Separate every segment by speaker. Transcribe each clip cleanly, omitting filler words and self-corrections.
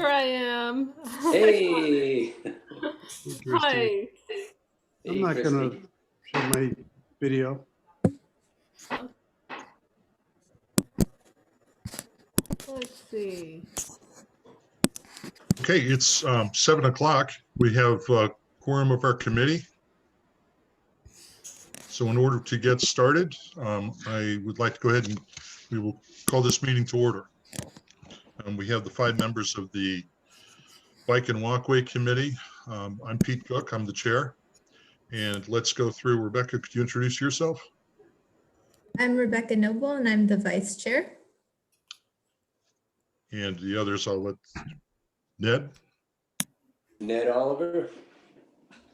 Speaker 1: Here I am.
Speaker 2: Hey.
Speaker 1: Hi.
Speaker 3: I'm not going to show my video.
Speaker 1: Let's see.
Speaker 4: Okay, it's 7 o'clock. We have a quorum of our committee. So in order to get started, I would like to go ahead and we will call this meeting to order. We have the 5 members of the Bike and Walkway Committee. I'm Pete Cook, I'm the chair. And let's go through. Rebecca, could you introduce yourself?
Speaker 5: I'm Rebecca Noble and I'm the vice chair.
Speaker 4: And the others, I'll let Ned.
Speaker 2: Ned Oliver,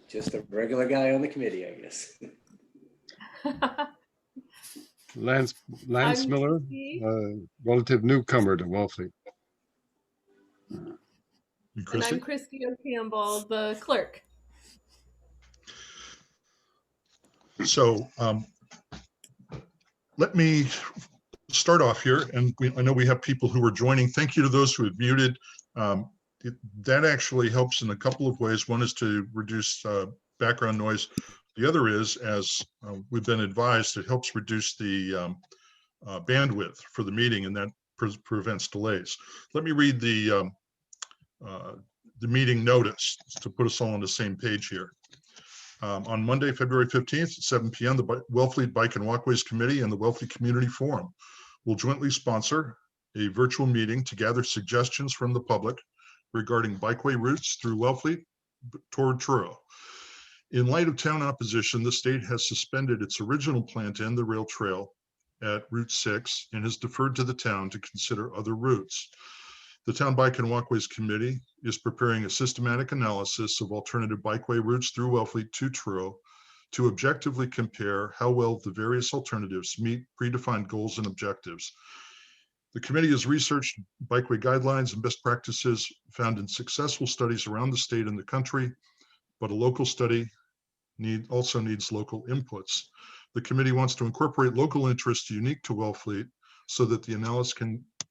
Speaker 2: just a regular guy on the committee, I guess.
Speaker 6: Lance Miller, relative newcomer to Wellfleet.
Speaker 1: And I'm Christy O'Campbell, the clerk.
Speaker 4: So let me start off here, and I know we have people who are joining. Thank you to those who have muted. That actually helps in a couple of ways. One is to reduce background noise. The other is, as we've been advised, it helps reduce the bandwidth for the meeting, and that prevents delays. Let me read the meeting notice to put us all on the same page here. On Monday, February 15th at 7 p.m., the Wellfleet Bike and Walkways Committee and the Wellfleet Community Forum will jointly sponsor a virtual meeting to gather suggestions from the public regarding bikeway routes through Wellfleet toward Truro. In light of town opposition, the state has suspended its original plan to end the rail trail at Route 6 and has deferred to the town to consider other routes. The Town Bike and Walkways Committee is preparing a systematic analysis of alternative bikeway routes through Wellfleet to Truro to objectively compare how well the various alternatives meet predefined goals and objectives. The committee has researched bikeway guidelines and best practices found in successful studies around the state and the country, but a local study also needs local inputs. The committee wants to incorporate local interests unique to Wellfleet so that the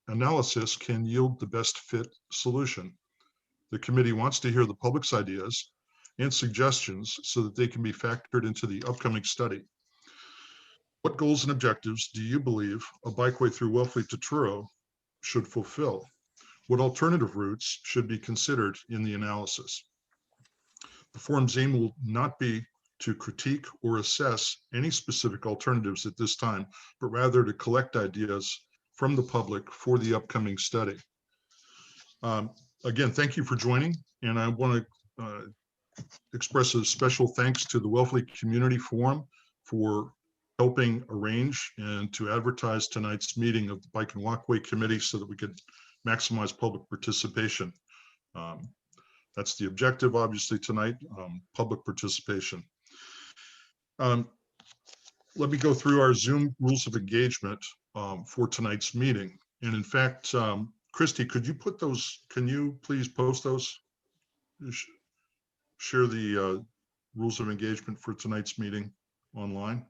Speaker 4: analysis can yield the best fit solution. The committee wants to hear the public's ideas and suggestions so that they can be factored into the upcoming study. What goals and objectives do you believe a bikeway through Wellfleet to Truro should fulfill? What alternative routes should be considered in the analysis? The forum's aim will not be to critique or assess any specific alternatives at this time, but rather to collect ideas from the public for the upcoming study. Again, thank you for joining, and I want to express a special thanks to the Wellfleet Community Forum for helping arrange and to advertise tonight's meeting of the Bike and Walkway Committee so that we could maximize public participation. That's the objective, obviously, tonight, public participation. Let me go through our Zoom rules of engagement for tonight's meeting. And in fact, Christy, could you put those, can you please post those? Share the rules of engagement for tonight's meeting online.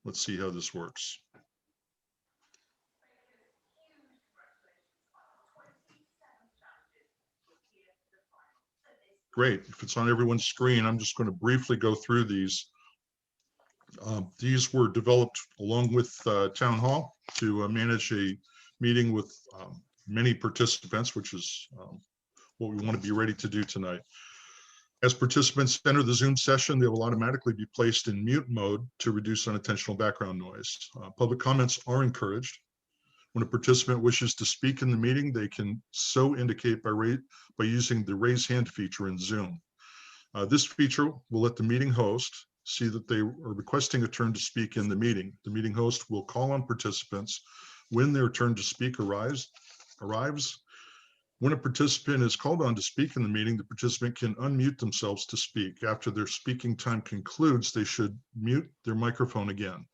Speaker 4: Let's see how this works. Great. If it's on everyone's screen, I'm just going to briefly go through these. These were developed along with Town Hall to manage a meeting with many participants, which is what we want to be ready to do tonight. As participants enter the Zoom session, they will automatically be placed in mute mode to reduce unintentional background noise. Public comments are encouraged. When a participant wishes to speak in the meeting, they can so indicate by using the raise hand feature in Zoom. This feature will let the meeting host see that they are requesting a turn to speak in the meeting. The meeting host will call on participants when their turn to speak arrives. When a participant is called on to speak in the meeting, the participant can unmute themselves to speak. After their speaking time concludes, they should mute their microphone again.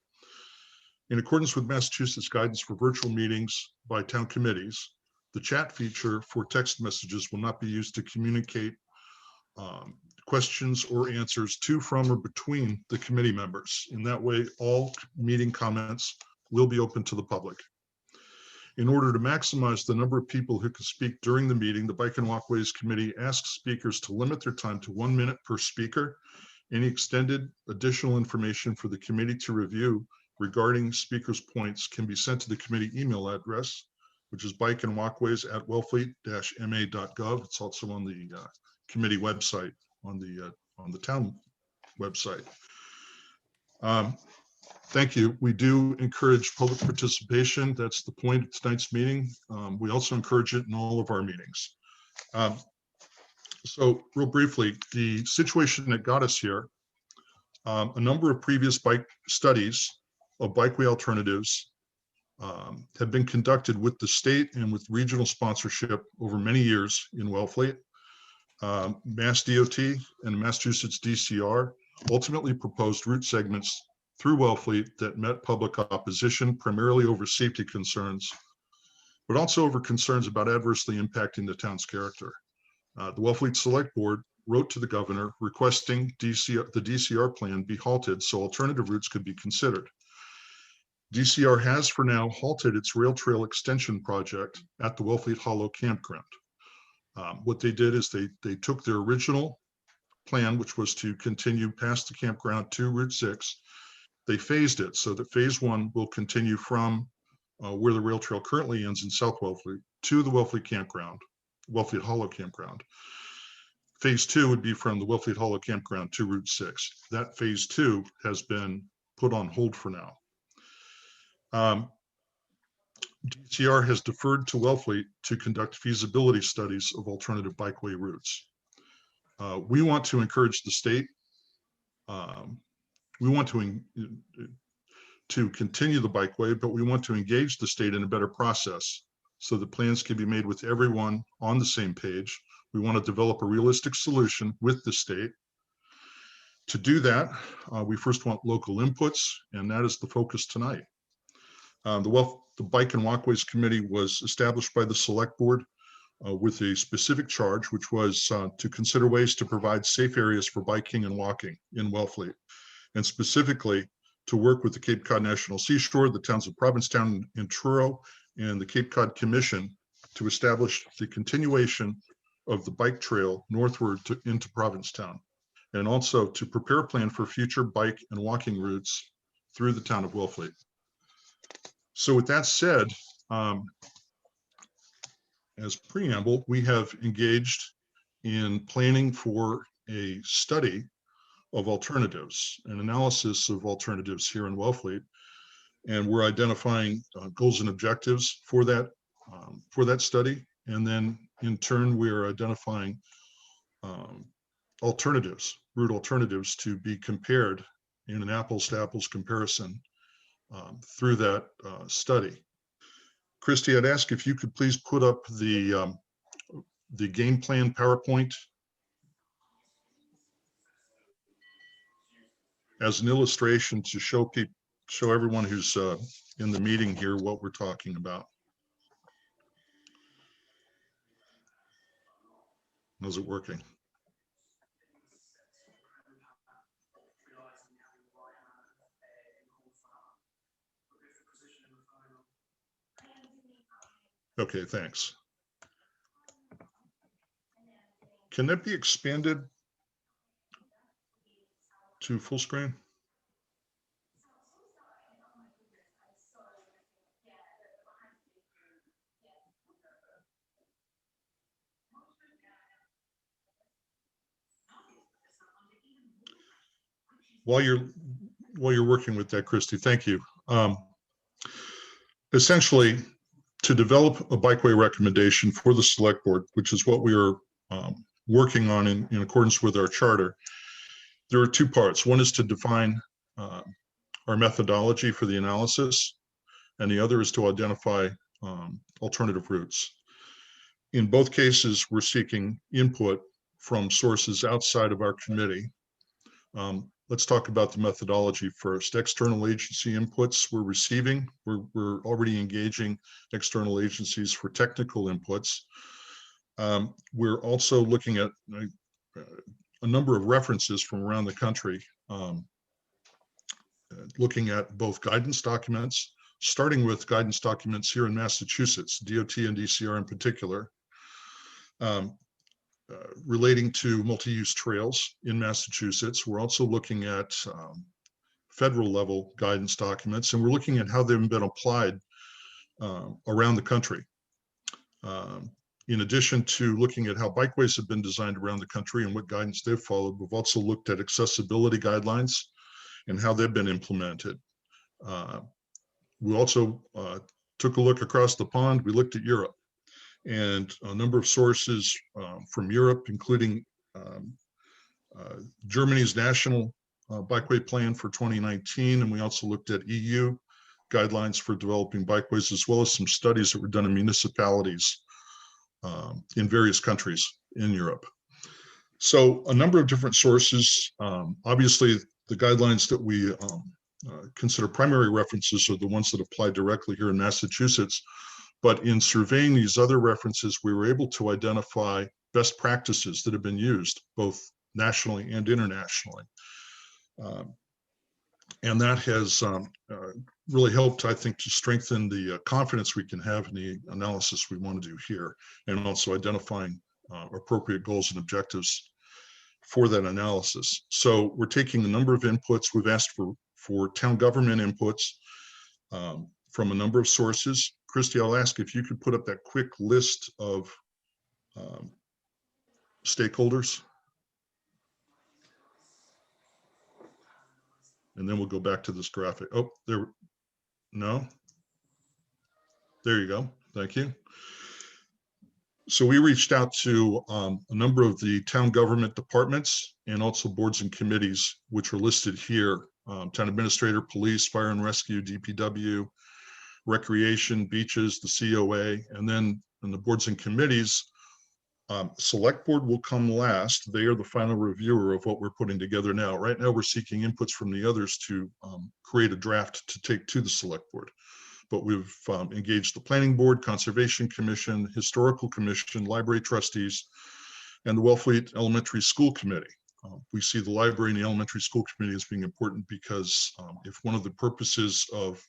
Speaker 4: In accordance with Massachusetts guidance for virtual meetings by town committees, the chat feature for text messages will not be used to communicate questions or answers to, from, or between the committee members. In that way, all meeting comments will be open to the public. In order to maximize the number of people who can speak during the meeting, the Bike and Walkways Committee asks speakers to limit their time to 1 minute per speaker. Any extended additional information for the committee to review regarding speakers' points can be sent to the committee email address, which is bikeandwalkways@wellfleet-ma.gov. It's also on the committee website, on the town website. Thank you. We do encourage public participation. That's the point of tonight's meeting. We also encourage it in all of our meetings. So real briefly, the situation that got us here, a number of previous bike studies of bikeway alternatives have been conducted with the state and with regional sponsorship over many years in Wellfleet. Mass DOT and Massachusetts DCR ultimately proposed route segments through Wellfleet that met public opposition, primarily over safety concerns, but also over concerns about adversely impacting the town's character. The Wellfleet Select Board wrote to the governor requesting the DCR plan be halted so alternative routes could be considered. DCR has for now halted its rail trail extension project at the Wellfleet Hollow campground. What they did is they took their original plan, which was to continue past the campground to Route 6. They phased it so that phase 1 will continue from where the rail trail currently ends in South Wellfleet to the Wellfleet campground, Wellfleet Hollow campground. Phase 2 would be from the Wellfleet Hollow campground to Route 6. That phase 2 has been put on hold for now. DCR has deferred to Wellfleet to conduct feasibility studies of alternative bikeway routes. We want to encourage the state. We want to continue the bikeway, but we want to engage the state in a better process so the plans can be made with everyone on the same page. We want to develop a realistic solution with the state. To do that, we first want local inputs, and that is the focus tonight. The Bike and Walkways Committee was established by the Select Board with a specific charge, which was to consider ways to provide safe areas for biking and walking in Wellfleet, and specifically to work with the Cape Cod National Seashore, the towns of Provincetown and Truro, and the Cape Cod Commission to establish the continuation of the bike trail northward into Provincetown, and also to prepare a plan for future bike and walking routes through the town of Wellfleet. So with that said, as preamble, we have engaged in planning for a study of alternatives, an analysis of alternatives here in Wellfleet, and we're identifying goals and objectives for that study, and then in turn we're identifying alternatives, route alternatives to be compared in an apples-to-apples comparison through that study. Christy, I'd ask if you could please put up the game plan PowerPoint as an illustration to show everyone who's in the meeting here what we're talking about. How's it working? Okay, thanks. Can that be expanded to full screen? While you're working with that, Christy, thank you. Essentially, to develop a bikeway recommendation for the select board, which is what we are working on in accordance with our charter, there are two parts. One is to define our methodology for the analysis, and the other is to identify alternative routes. In both cases, we're seeking input from sources outside of our committee. Let's talk about the methodology first. External agency inputs we're receiving. We're already engaging external agencies for technical inputs. We're also looking at a number of references from around the country, looking at both guidance documents, starting with guidance documents here in Massachusetts, DOT and DCR in particular, relating to multi-use trails in Massachusetts. We're also looking at federal level guidance documents, and we're looking at how they've been applied around the country. In addition to looking at how bikeways have been designed around the country and what guidance they've followed, we've also looked at accessibility guidelines and how they've been implemented. We also took a look across the pond. We looked at Europe, and a number of sources from Europe, including Germany's national bikeway plan for 2019. And we also looked at EU guidelines for developing bikeways, as well as some studies that were done in municipalities in various countries in Europe. So a number of different sources. Obviously, the guidelines that we consider primary references are the ones that apply directly here in Massachusetts. But in surveying these other references, we were able to identify best practices that have been used both nationally and internationally. And that has really helped, I think, to strengthen the confidence we can have in the analysis we want to do here, and also identifying appropriate goals and objectives for that analysis. So we're taking a number of inputs. We've asked for town government inputs from a number of sources. Christy, I'll ask if you could put up that quick list of stakeholders. And then we'll go back to this graphic. Oh, there, no. There you go, thank you. So we reached out to a number of the town government departments and also boards and committees, which are listed here. Town administrator, police, fire and rescue, DPW, recreation, beaches, the COA, and then in the boards and committees, select board will come last. They are the final reviewer of what we're putting together now. Right now, we're seeking inputs from the others to create a draft to take to the select board. But we've engaged the planning board, conservation commission, historical commission, library trustees, and the Wellfleet Elementary School Committee. We see the library and the elementary school committee as being important because if one of the purposes of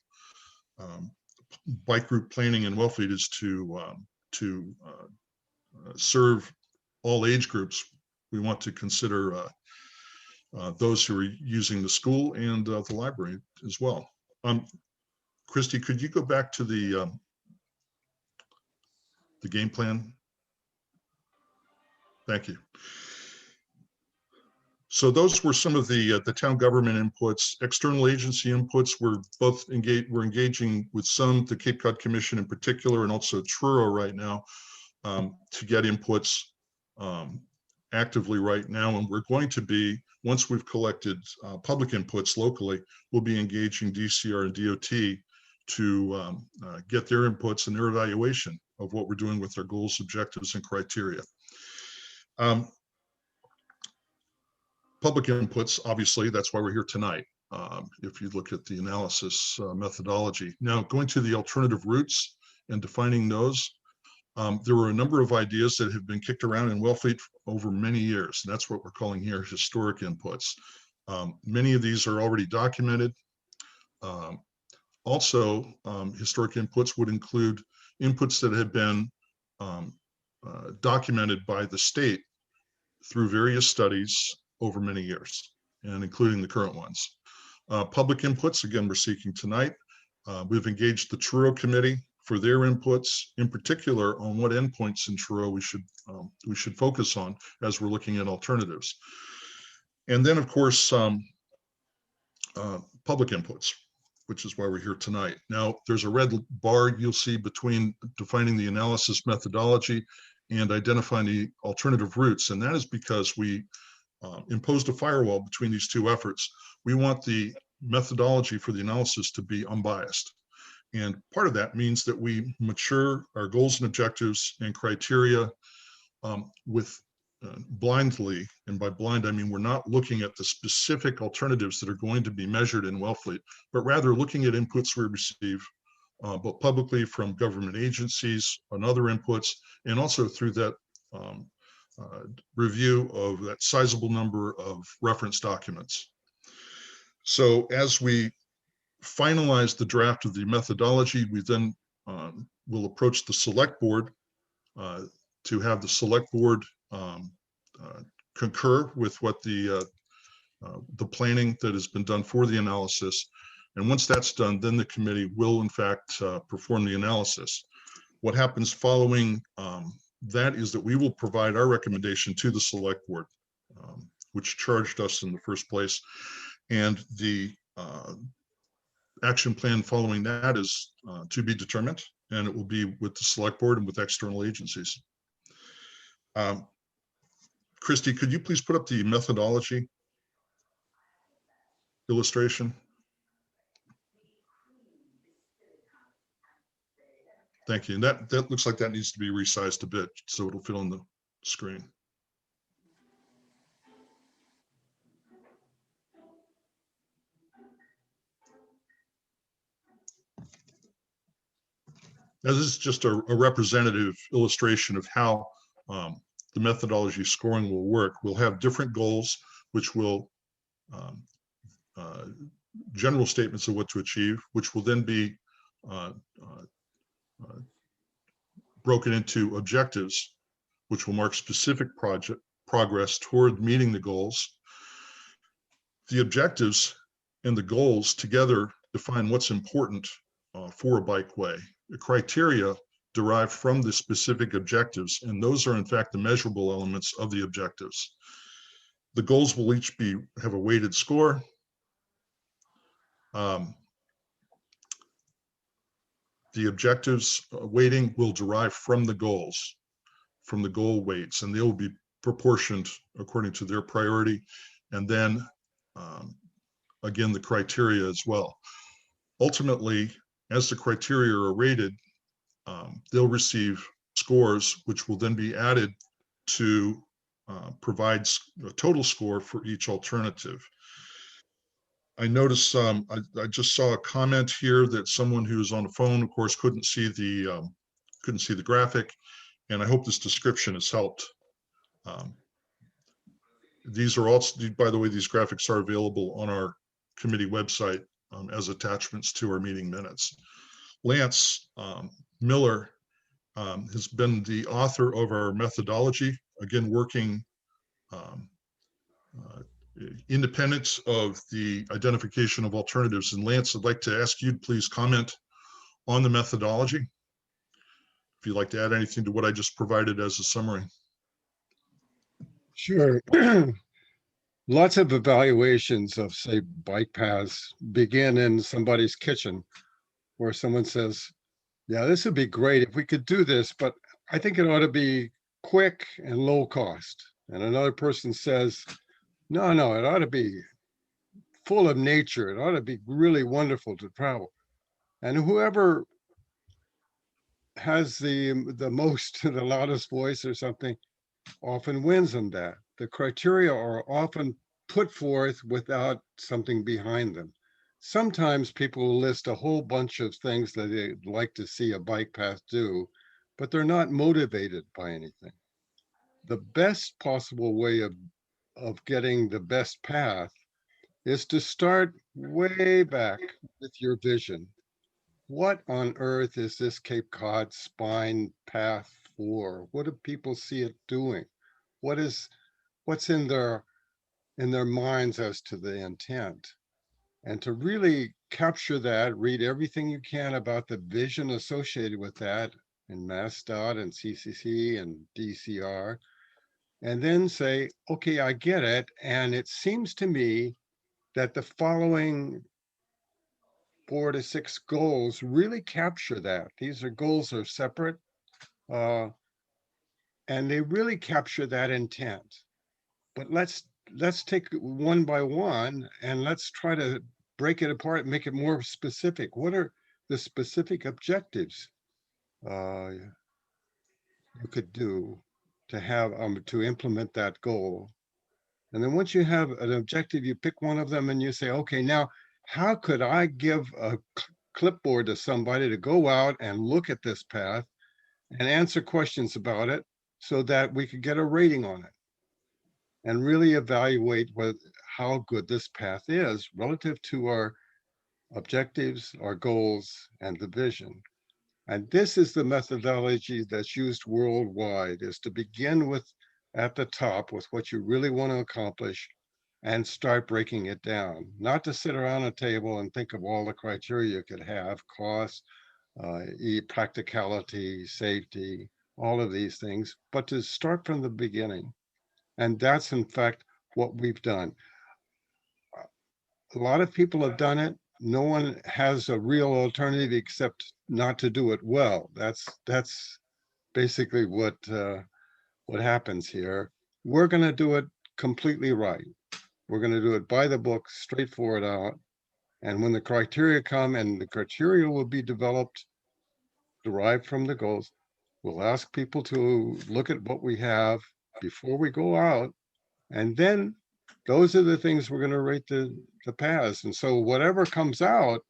Speaker 4: bike route planning in Wellfleet is to serve all age groups, we want to consider those who are using the school and the library as well. Christy, could you go back to the game plan? Thank you. So those were some of the town government inputs. External agency inputs were both engaged. We're engaging with some, the Cape Cod Commission in particular, and also Truro right now, to get inputs actively right now. And we're going to be, once we've collected public inputs locally, we'll be engaging DCR and DOT to get their inputs and their evaluation of what we're doing with our goals, objectives, and criteria. Public inputs, obviously, that's why we're here tonight. If you look at the analysis methodology. Now, going to the alternative routes and defining those, there were a number of ideas that have been kicked around in Wellfleet over many years, and that's what we're calling here historic inputs. Many of these are already documented. Also, historic inputs would include inputs that have been documented by the state through various studies over many years, and including the current ones. Public inputs, again, we're seeking tonight. We've engaged the Truro Committee for their inputs, in particular on what endpoints in Truro we should focus on as we're looking at alternatives. And then, of course, public inputs, which is why we're here tonight. Now, there's a red bar you'll see between defining the analysis methodology and identifying the alternative routes, and that is because we imposed a firewall between these two efforts. We want the methodology for the analysis to be unbiased. And part of that means that we mature our goals and objectives and criteria with blindly, and by blind, I mean we're not looking at the specific alternatives that are going to be measured in Wellfleet, but rather looking at inputs we receive both publicly from government agencies and other inputs, and also through that review of that sizable number of reference documents. So as we finalize the draft of the methodology, we then will approach the select board to have the select board concur with what the planning that has been done for the analysis. And once that's done, then the committee will in fact perform the analysis. What happens following that is that we will provide our recommendation to the select board, which charged us in the first place. And the action plan following that is to be determined, and it will be with the select board and with external agencies. Christy, could you please put up the methodology illustration? Thank you. And that looks like that needs to be resized a bit so it'll fit on the screen. Now, this is just a representative illustration of how the methodology scoring will work. We'll have different goals, which will general statements of what to achieve, which will then be broken into objectives, which will mark specific progress toward meeting the goals. The objectives and the goals together define what's important for a bikeway. The criteria derived from the specific objectives, and those are in fact the measurable elements of the objectives. The goals will each have a weighted score. The objectives weighting will derive from the goals, from the goal weights, and they will be proportioned according to their priority. And then again, the criteria as well. Ultimately, as the criteria are rated, they'll receive scores, which will then be added to provide a total score for each alternative. I noticed I just saw a comment here that someone who was on the phone, of course, couldn't see the graphic, and I hope this description has helped. These are also, by the way, these graphics are available on our committee website as attachments to our meeting minutes. Lance Miller has been the author of our methodology, again, working independent of the identification of alternatives. And Lance, I'd like to ask you to please comment on the methodology, if you'd like to add anything to what I just provided as a summary.
Speaker 6: Sure. Lots of evaluations of, say, bike paths begin in somebody's kitchen where someone says, yeah, this would be great if we could do this, but I think it ought to be quick and low cost. And another person says, no, it ought to be full of nature. It ought to be really wonderful to travel. And whoever has the most, the loudest voice or something often wins on that. The criteria are often put forth without something behind them. Sometimes people will list a whole bunch of things that they'd like to see a bike path do, but they're not motivated by anything. The best possible way of getting the best path is to start way back with your vision. What on earth is this Cape Cod spine path for? What do people see it doing? What's in their minds as to the intent? And to really capture that, read everything you can about the vision associated with that in MassDOT and CCC and DCR, and then say, okay, I get it. And it seems to me that the following 4 to 6 goals really capture that. These are goals are separate, and they really capture that intent. But let's take one by one and let's try to break it apart and make it more specific. What are the specific objectives you could do to have to implement that goal? And then once you have an objective, you pick one of them and you say, okay, now how could I give a clipboard to somebody to go out and look at this path and answer questions about it so that we could get a rating on it and really evaluate how good this path is relative to our objectives, our goals, and the vision. And this is the methodology that's used worldwide, is to begin with at the top with what you really want to accomplish and start breaking it down. Not to sit around a table and think of all the criteria you could have, cost, practicality, safety, all of these things, but to start from the beginning. And that's in fact what we've done. A lot of people have done it. No one has a real alternative except not to do it well. That's basically what happens here. We're going to do it completely right. We're going to do it by the book, straightforward out. And when the criteria come, and the criteria will be developed, derived from the goals, we'll ask people to look at what we have before we go out. And then those are the things we're going to rate the paths. And so whatever comes out,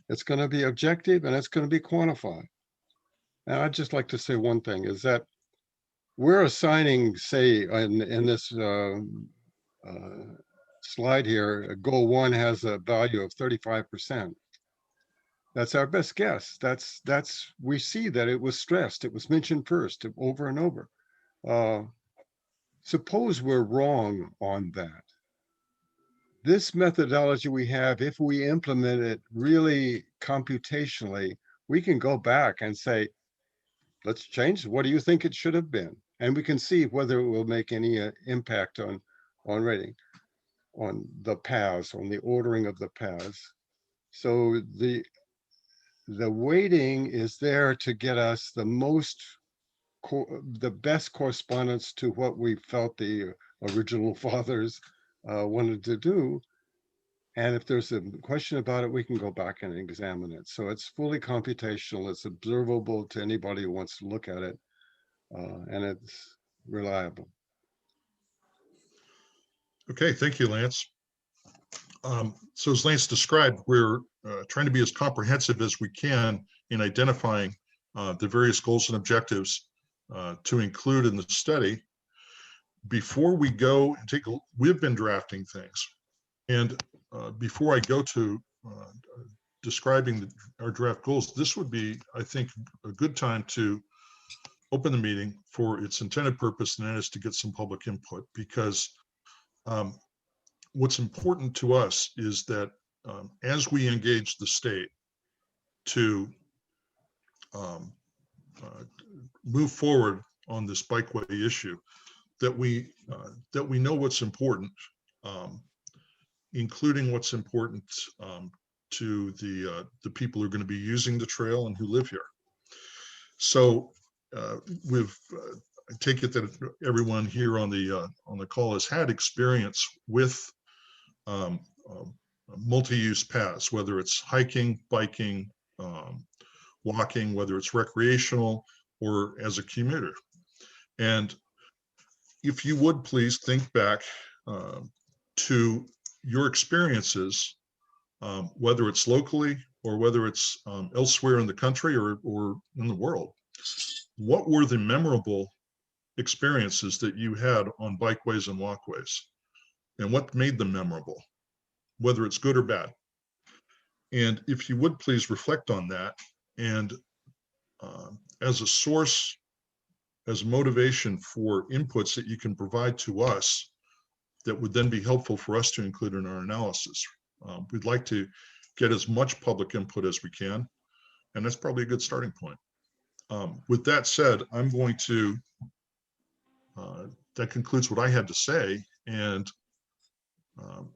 Speaker 6: it's going to be objective and it's going to be quantified. And I'd just like to say one thing is that we're assigning, say, in this slide here, goal 1 has a value of 35%. That's our best guess. We see that it was stressed. It was mentioned first over and over. Suppose we're wrong on that. This methodology we have, if we implement it really computationally, we can go back and say, let's change. What do you think it should have been? And we can see whether it will make any impact on rating, on the paths, on the ordering of the paths. So the weighting is there to get us the best correspondence to what we felt the original fathers wanted to do. And if there's a question about it, we can go back and examine it. So it's fully computational. It's observable to anybody who wants to look at it, and it's reliable.
Speaker 4: Okay, thank you, Lance. So as Lance described, we're trying to be as comprehensive as we can in identifying the various goals and objectives to include in the study. Before we go and we've been drafting things. And before I go to describing our draft goals, this would be, I think, a good time to open the meeting for its intended purpose, and that is to get some public input, because what's important to us is that as we engage the state to move forward on this bikeway issue, that we know what's important, including what's important to the people who are going to be using the trail and who live here. So I take it that everyone here on the call has had experience with multi-use paths, whether it's hiking, biking, walking, whether it's recreational or as a commuter. And if you would please think back to your experiences, whether it's locally or whether it's elsewhere in the country or in the world. What were the memorable experiences that you had on bikeways and walkways? And what made them memorable, whether it's good or bad? And if you would please reflect on that, and as a source, as motivation for inputs that you can provide to us that would then be helpful for us to include in our analysis. We'd like to get as much public input as we can, and that's probably a good starting point. With that said, I'm going to, that concludes what I had to say, and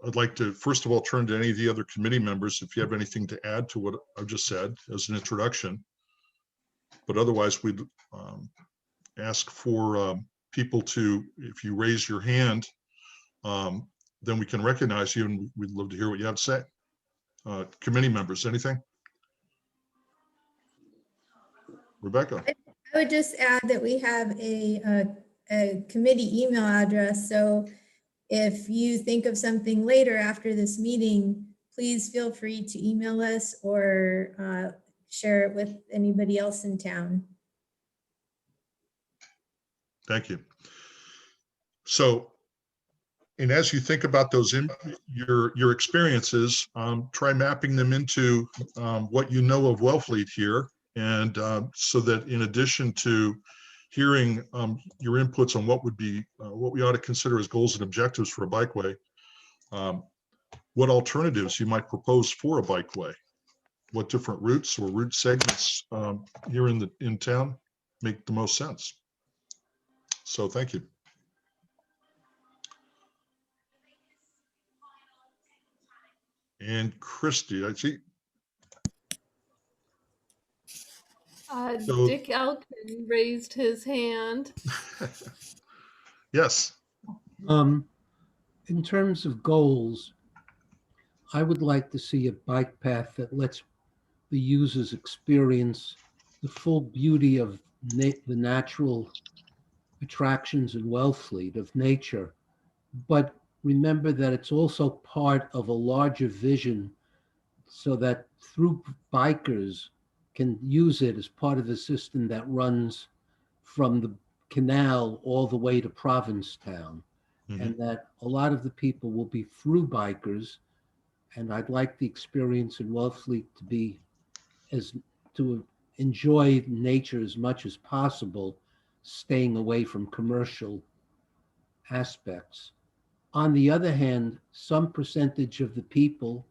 Speaker 4: I'd like to first of all turn to any of the other committee members if you have anything to add to what I've just said as an introduction. But otherwise, we'd ask for people to, if you raise your hand, then we can recognize you, and we'd love to hear what you have to say. Committee members, anything? Rebecca?
Speaker 5: I would just add that we have a committee email address. So if you think of something later after this meeting, please feel free to email us or share it with anybody else in town.
Speaker 4: Thank you. So And as you think about those your experiences, try mapping them into what you know of Wellfleet here, and so that in addition to hearing your inputs on what would be what we ought to consider as goals and objectives for a bikeway, what alternatives you might propose for a bikeway, what different routes or route segments here in town make the most sense. So thank you. And Christy, I see. So-
Speaker 1: Dick Elkin raised his hand.
Speaker 4: Yes.
Speaker 7: In terms of goals, I would like to see a bike path that lets the users experience the full beauty of the natural attractions in Wellfleet of nature. But remember that it's also part of a larger vision so that through bikers can use it as part of the system that runs from the canal all the way to Provincetown. And that a lot of the people will be through bikers. And I'd like the experience in Wellfleet to be to enjoy nature as much as possible, staying away from commercial aspects. On the other hand, some percentage of the people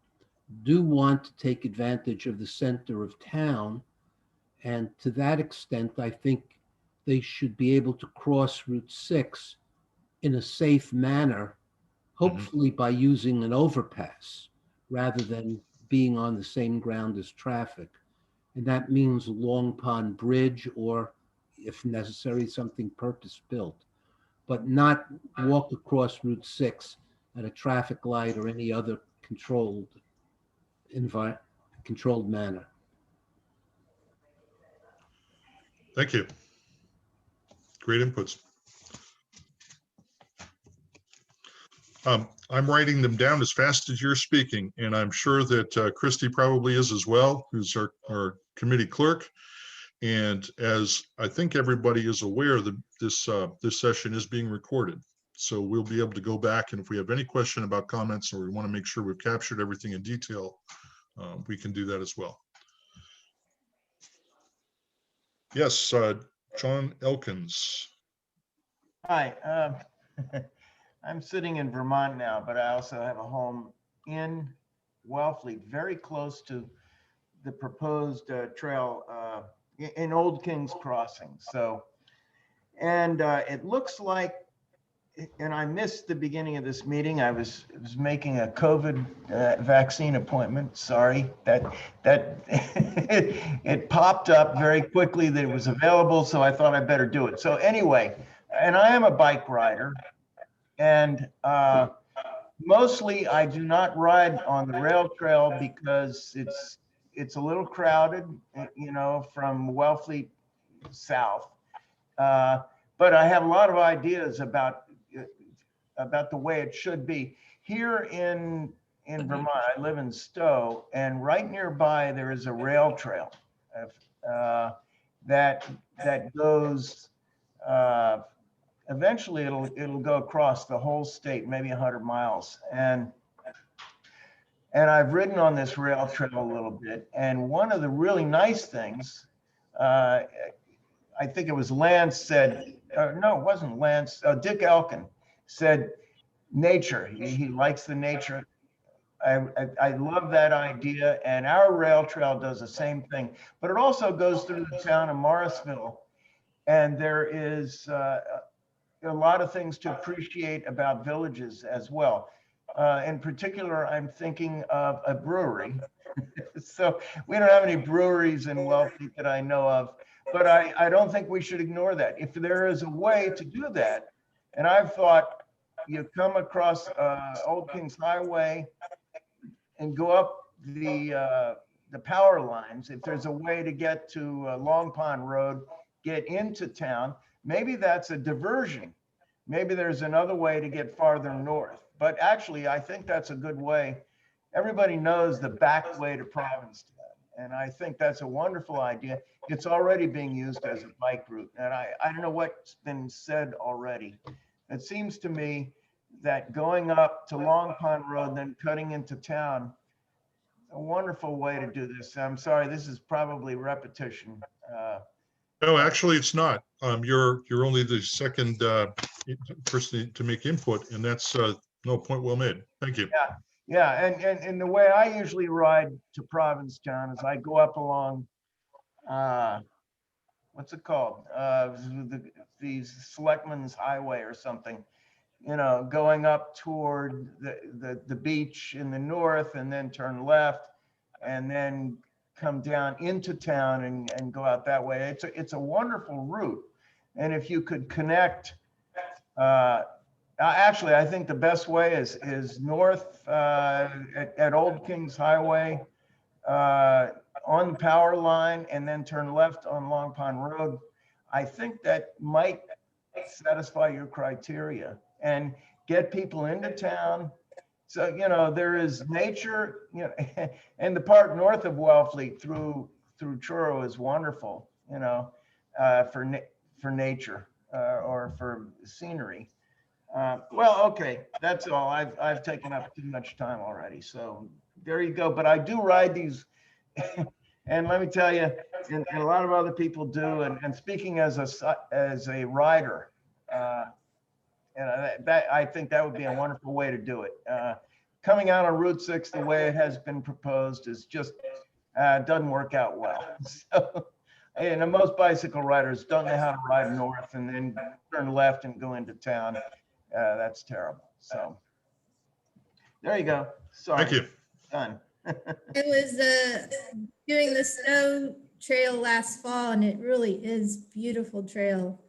Speaker 7: do want to take advantage of the center of town. And to that extent, I think they should be able to cross Route 6 in a safe manner, hopefully by using an overpass rather than being on the same ground as traffic. And that means Long Pond Bridge or, if necessary, something purpose-built, but not walk across Route 6 at a traffic light or any other controlled manner.
Speaker 4: Thank you. Great inputs. I'm writing them down as fast as you're speaking, and I'm sure that Christy probably is as well, who's our committee clerk. And as I think everybody is aware, this session is being recorded. So we'll be able to go back, and if we have any question about comments or we want to make sure we've captured everything in detail, we can do that as well. Yes, John Elkins.
Speaker 8: Hi, I'm sitting in Vermont now, but I also have a home in Wellfleet, very close to the proposed trail in Old King's Crossing. So, and it looks like, and I missed the beginning of this meeting. I was making a COVID vaccine appointment. Sorry, that it popped up very quickly that it was available, so I thought I better do it. So anyway, and I am a bike rider, and mostly I do not ride on the rail trail because it's a little crowded, you know, from Wellfleet south. But I have a lot of ideas about the way it should be. Here in Vermont, I live in Stowe, and right nearby there is a rail trail that goes. Eventually, it'll go across the whole state, maybe 100 miles, and I've ridden on this rail trail a little bit. And one of the really nice things, I think it was Lance said, no, it wasn't Lance. Dick Elkin said, nature. He likes the nature. I love that idea, and our rail trail does the same thing. But it also goes through the town of Morrisville, and there is a lot of things to appreciate about villages as well. In particular, I'm thinking of a brewery. So we don't have any breweries in Wellfleet that I know of, but I don't think we should ignore that. If there is a way to do that, and I've thought you come across Old Kings Highway and go up the power lines, if there's a way to get to Long Pond Road, get into town, maybe that's a diversion. Maybe there's another way to get farther north. But actually, I think that's a good way. Everybody knows the back way to Provincetown, and I think that's a wonderful idea. It's already being used as a bike route, and I don't know what's been said already. It seems to me that going up to Long Pond Road, then cutting into town, a wonderful way to do this. I'm sorry, this is probably repetition.
Speaker 4: No, actually, it's not. You're only the second person to make input, and that's no, point well made. Thank you.
Speaker 8: Yeah, and the way I usually ride to Provincetown is I go up along, what's it called? The Selectmen's Highway or something, you know, going up toward the beach in the north and then turn left and then come down into town and go out that way. It's a wonderful route. And if you could connect, actually, I think the best way is north at Old Kings Highway on the power line and then turn left on Long Pond Road. I think that might satisfy your criteria and get people into town. So, you know, there is nature, you know, and the part north of Wellfleet through Truro is wonderful, you know, for nature or for scenery. Well, okay, that's all. I've taken up too much time already. So there you go. But I do ride these, and let me tell you, and a lot of other people do. And speaking as a rider, and that I think that would be a wonderful way to do it. Coming out on Route 6 the way it has been proposed is just doesn't work out well. So, and most bicycle riders don't know how to ride north and then turn left and go into town. That's terrible. So there you go. Sorry.
Speaker 4: Thank you.
Speaker 8: Done.
Speaker 5: I was doing the snow trail last fall, and it really is beautiful trail.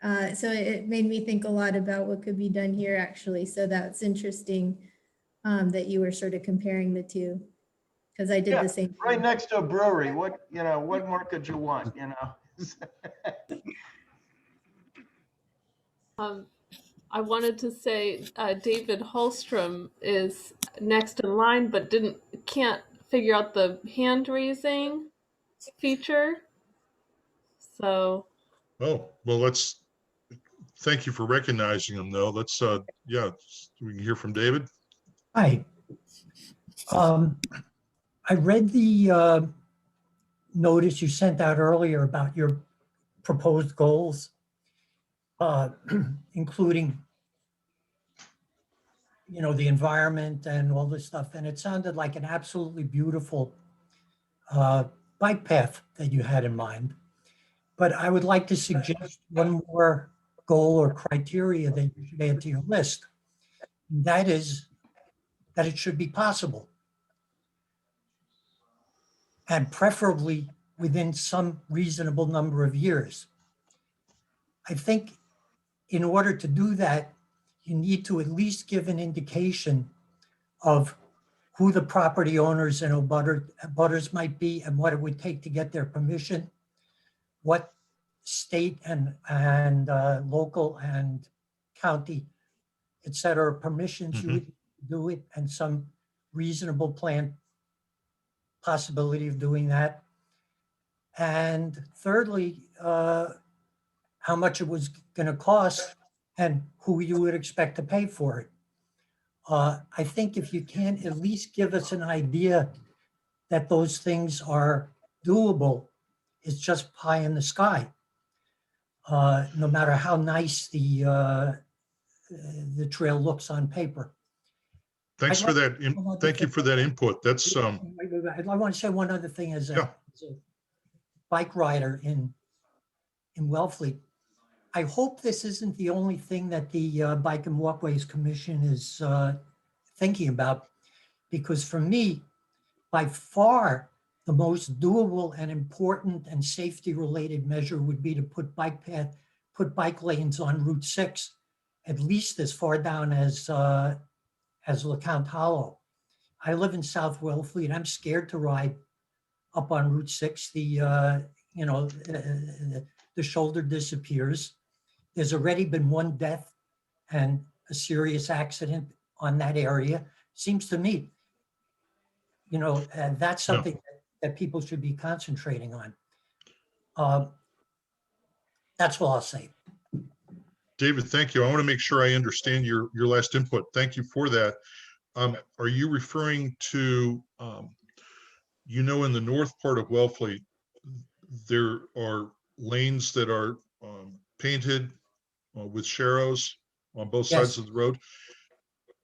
Speaker 5: So it made me think a lot about what could be done here, actually. So that's interesting that you were sort of comparing the two, because I did the same thing.
Speaker 8: Right next to a brewery. What more could you want? You know.
Speaker 1: I wanted to say David Holstrom is next in line, but can't figure out the hand raising feature. So.
Speaker 4: Oh, well, thank you for recognizing him, though. Let's, yeah, we can hear from David.
Speaker 9: Hi. I read the notice you sent out earlier about your proposed goals, including, you know, the environment and all this stuff. And it sounded like an absolutely beautiful bike path that you had in mind. But I would like to suggest one more goal or criteria that you should add to your list. And that is that it should be possible. And preferably within some reasonable number of years. I think in order to do that, you need to at least give an indication of who the property owners and abutters might be and what it would take to get their permission, what state and local and county, et cetera, permissions you would do it, and some reasonable plan possibility of doing that. And thirdly, how much it was going to cost and who you would expect to pay for it. I think if you can at least give us an idea that those things are doable, it's just pie in the sky. No matter how nice the trail looks on paper.
Speaker 4: Thanks for that. Thank you for that input. That's
Speaker 9: I want to say one other thing as a bike rider in Wellfleet. I hope this isn't the only thing that the Bike and Walkways Commission is thinking about, because for me, by far, the most doable and important and safety-related measure would be to put bike lanes on Route 6, at least as far down as LeCount Hollow. I live in South Wellfleet. I'm scared to ride up on Route 6. The shoulder disappears. There's already been one death and a serious accident on that area. Seems to me, that's something that people should be concentrating on. That's all I'll say.
Speaker 4: David, thank you. I want to make sure I understand your last input. Thank you for that. Are you referring to, in the north part of Wellfleet, there are lanes that are painted with sharrows on both sides
Speaker 9: Yes.
Speaker 4: of the road?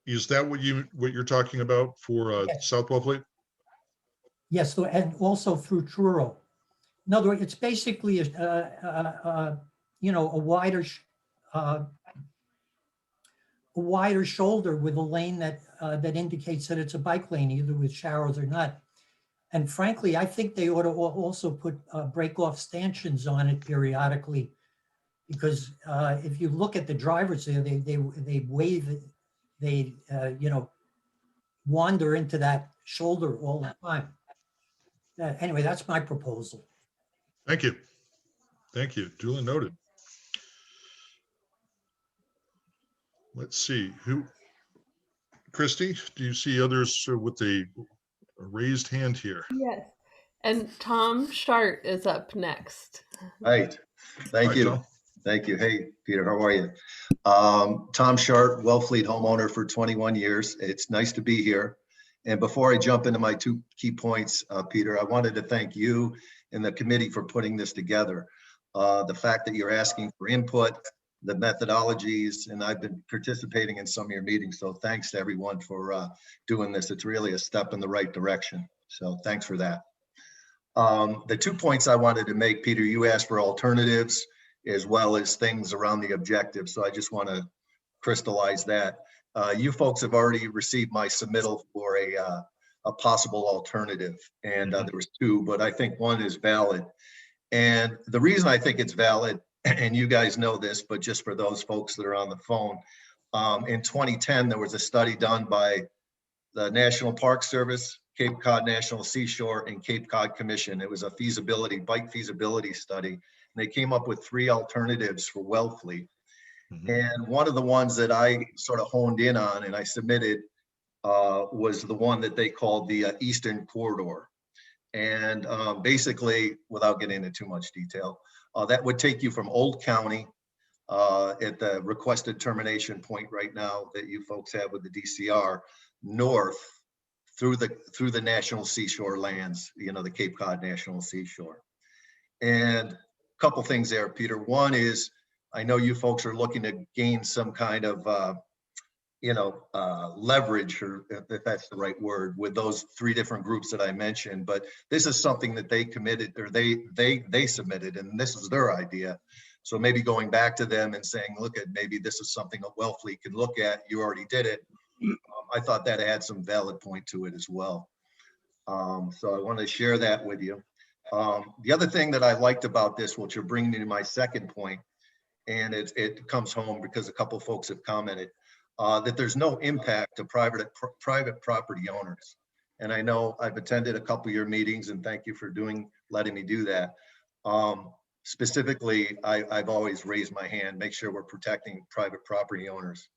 Speaker 4: Is that what you're talking about for
Speaker 9: Yes.
Speaker 4: South Wellfleet?
Speaker 9: Yes, and also through Truro. In other words, it's basically a wider shoulder with a lane that indicates that it's a bike lane, either with sharrows or not. And frankly, I think they ought to also put break-off stanchions on it periodically, because if you look at the drivers there, they wave it, they wander into that shoulder all the time. Anyway, that's my proposal.
Speaker 4: Thank you. Thank you. Duly noted. Let's see Christy, do you see others with a raised hand here?
Speaker 1: Yes. And Tom Shart is up next.
Speaker 10: Right. Thank
Speaker 4: Hi,
Speaker 10: you.
Speaker 4: Tom.
Speaker 10: Thank you. Hey, Peter, how are you? Tom Shart, Wellfleet homeowner for 21 years. It's nice to be here. And before I jump into my 2 key points, Peter, I wanted to thank you and the committee for putting this together. The fact that you're asking for input, the methodologies, and I've been participating in some of your meetings. So thanks to everyone for doing this. It's really a step in the right direction. So thanks for that. The 2 points I wanted to make, Peter, you asked for alternatives as well as things around the objectives. So I just want to crystallize that. You folks have already received my submittal for a possible alternative. And there was 2, but I think 1 is valid. And the reason I think it's valid, and you guys know this, but just for those folks that are on the phone, in 2010, there was a study done by the National Park Service, Cape Cod National Seashore, and Cape Cod Commission. It was a bike feasibility study. And they came up with 3 alternatives for Wellfleet. And one of the ones that I sort of honed in on and I submitted was the one that they called the Eastern Corridor. And basically, without getting into too much detail, that would take you from Old County at the requested termination point right now that you folks have with the DCR, north through the National Seashore lands, the Cape Cod National Seashore. And a couple things there, Peter. One is, I know you folks are looking to gain some kind of leverage, or if that's the right word, with those 3 different groups that I mentioned. But this is something that they committed, or they submitted, and this is their idea. So maybe going back to them and saying, look, at maybe this is something that Wellfleet could look at. You already did it. I thought that had some valid point to it as well. So I want to share that with you. The other thing that I liked about this, which will bring me to my second point, and it comes home because a couple of folks have commented, that there's no impact to private property owners. And I know I've attended a couple of your meetings, and thank you for letting me do that. Specifically, I've always raised my hand, make sure we're protecting private property owners.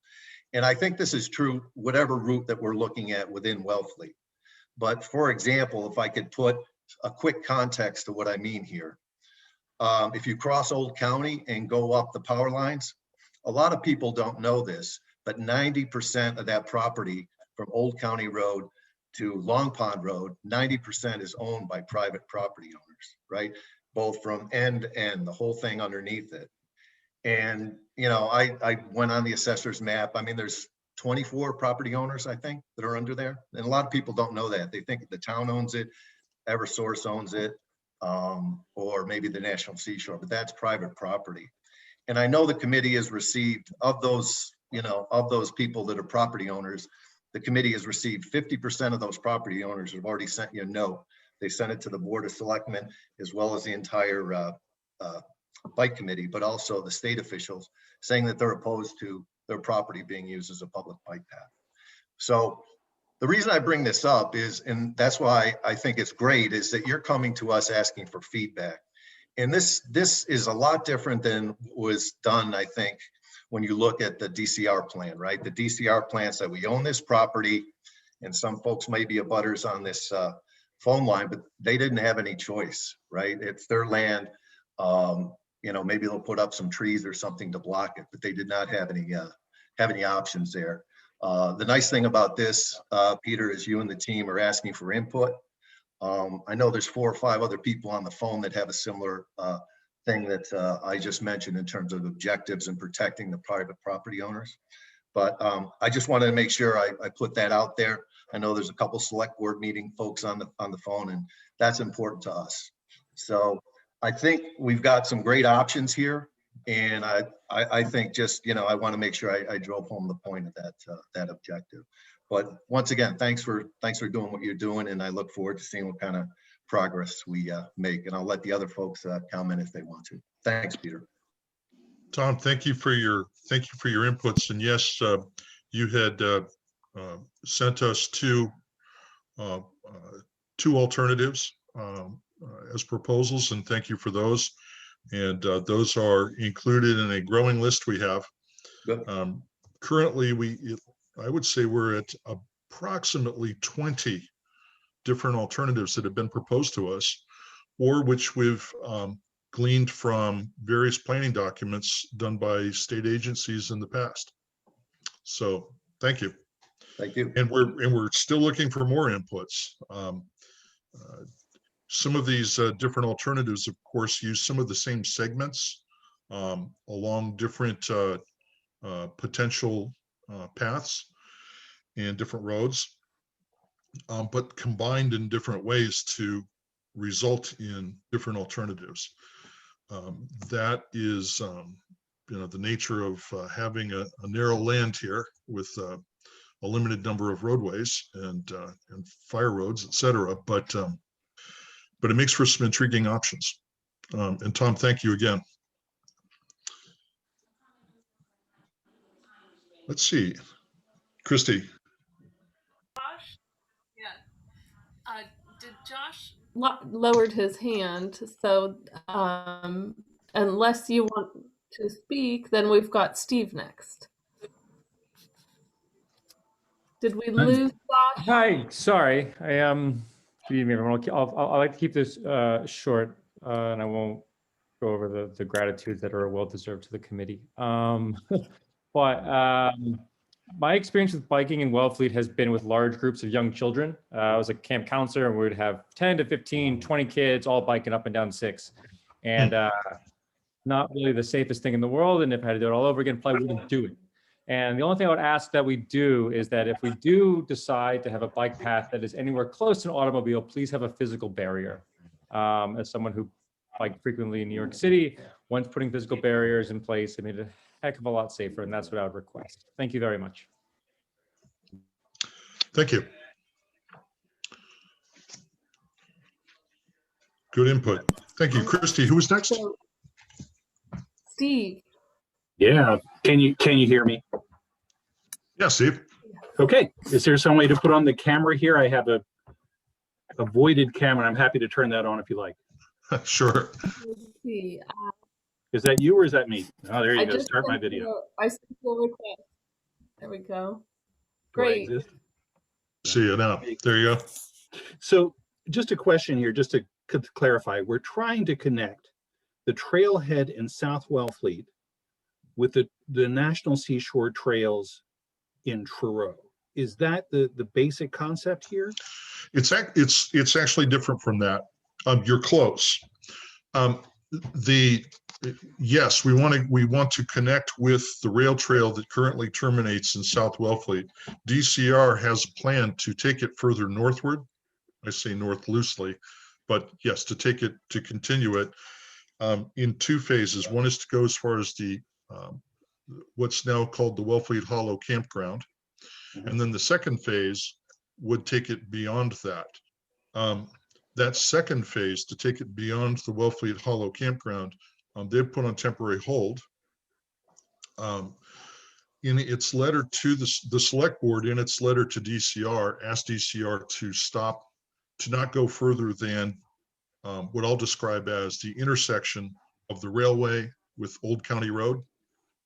Speaker 10: And I think this is true, whatever route that we're looking at within Wellfleet. But for example, if I could put a quick context to what I mean here. If you cross Old County and go up the power lines, a lot of people don't know this, but 90% of that property from Old County Road to Long Pond Road, 90% is owned by private property owners, right? Both from end to end, the whole thing underneath it. And, I went on the assessor's map. I mean, there's 24 property owners, I think, that are under there. And a lot of people don't know that. They think the town owns it, Eversource owns it, or maybe the National Seashore, but that's private property. And I know the committee has received, of those people that are property owners, the committee has received 50% of those property owners have already sent you a note. They sent it to the Board of Selectmen, as well as the entire bike committee, but also the state officials, saying that they're opposed to their property being used as a public bike path. So the reason I bring this up is, and that's why I think it's great, is that you're coming to us asking for feedback. And this is a lot different than was done, I think, when you look at the DCR plan, right? The DCR plan said we own this property, and some folks may be abutters on this phone line, but they didn't have any choice, right? It's their land. you know, maybe they'll put up some trees or something to block it, but they did not have any options there. The nice thing about this, Peter, is you and the team are asking for input. I know there's 4 or 5 other people on the phone that have a similar thing that I just mentioned in terms of objectives and protecting the private property owners. But I just wanted to make sure I put that out there. I know there's a couple select board meeting folks on the phone, and that's important to us. So I think we've got some great options here. And I think just, you know, I want to make sure I drove home the point of that objective. But once again, thanks for doing what you're doing. And I look forward to seeing what kind of progress we make. And I'll let the other folks comment if they want to. Thanks, Peter.
Speaker 4: Tom, thank you for your inputs. And yes, you had sent us two alternatives as proposals, and thank you for those. And those are included in a growing list we have. Currently, I would say we're at approximately 20 different alternatives that have been proposed to us, or which we've gleaned from various planning documents done by state agencies in the past. So thank you.
Speaker 10: Thank you.
Speaker 4: And we're still looking for more inputs. Some of these different alternatives, of course, use some of the same segments along different potential paths and different roads, but combined in different ways to result in different alternatives. That is, you know, the nature of having a narrow land here with a limited number of roadways and fire roads, et cetera. But it makes for some intriguing options. And Tom, thank you again. Let's see, Christy.
Speaker 1: Josh? Yeah. Did Josh lowered his hand? So unless you want to speak, then we've got Steve next. Did we lose Josh?
Speaker 11: Hi, sorry. Good evening, everyone. I'll like to keep this short, and I won't go over the gratitudes that are well deserved to the committee. But my experience with biking in Wellfleet has been with large groups of young children. I was a camp counselor, and we would have 10 to 15, 20 kids all biking up and down 6. And not really the safest thing in the world. And if I had to do it all over again, probably wouldn't do it. And the only thing I would ask that we do is that if we do decide to have a bike path that is anywhere close to an automobile, please have a physical barrier. As someone who biked frequently in New York City, once putting physical barriers in place, it made it a heck of a lot safer. And that's what I would request. Thank you very much.
Speaker 4: Thank you. Good input. Thank you. Christy, who was next?
Speaker 1: Steve.
Speaker 12: Yeah. Can you hear me?
Speaker 4: Yeah, Steve.
Speaker 12: Okay. Is there some way to put on the camera here? I have a voided camera. I'm happy to turn that on if you like.
Speaker 4: Sure.
Speaker 1: Let's see.
Speaker 12: Is that you or is that me? Oh, there you
Speaker 1: I
Speaker 12: go.
Speaker 1: just
Speaker 12: Start my
Speaker 1: sent
Speaker 12: video.
Speaker 1: I sent you a request. There we go. Great.
Speaker 12: Do I exist?
Speaker 4: See you now. There you go.
Speaker 12: So just a question here, just to clarify. We're trying to connect the trailhead in South Wellfleet with the National Seashore Trails in Truro. Is that the basic concept here?
Speaker 4: It's actually different from that. You're close. Yes, we want to connect with the rail trail that currently terminates in South Wellfleet. DCR has a plan to take it further northward. I say north loosely, but yes, to continue it in 2 phases. One is to go as far as the what's now called the Wellfleet Hollow Campground, and then the second phase would take it beyond that. That second phase, to take it beyond the Wellfleet Hollow Campground, they've put on temporary hold. In its letter to the select board, in its letter to DCR, asked DCR to not go further than what I'll describe as the intersection of the railway with Old County Road,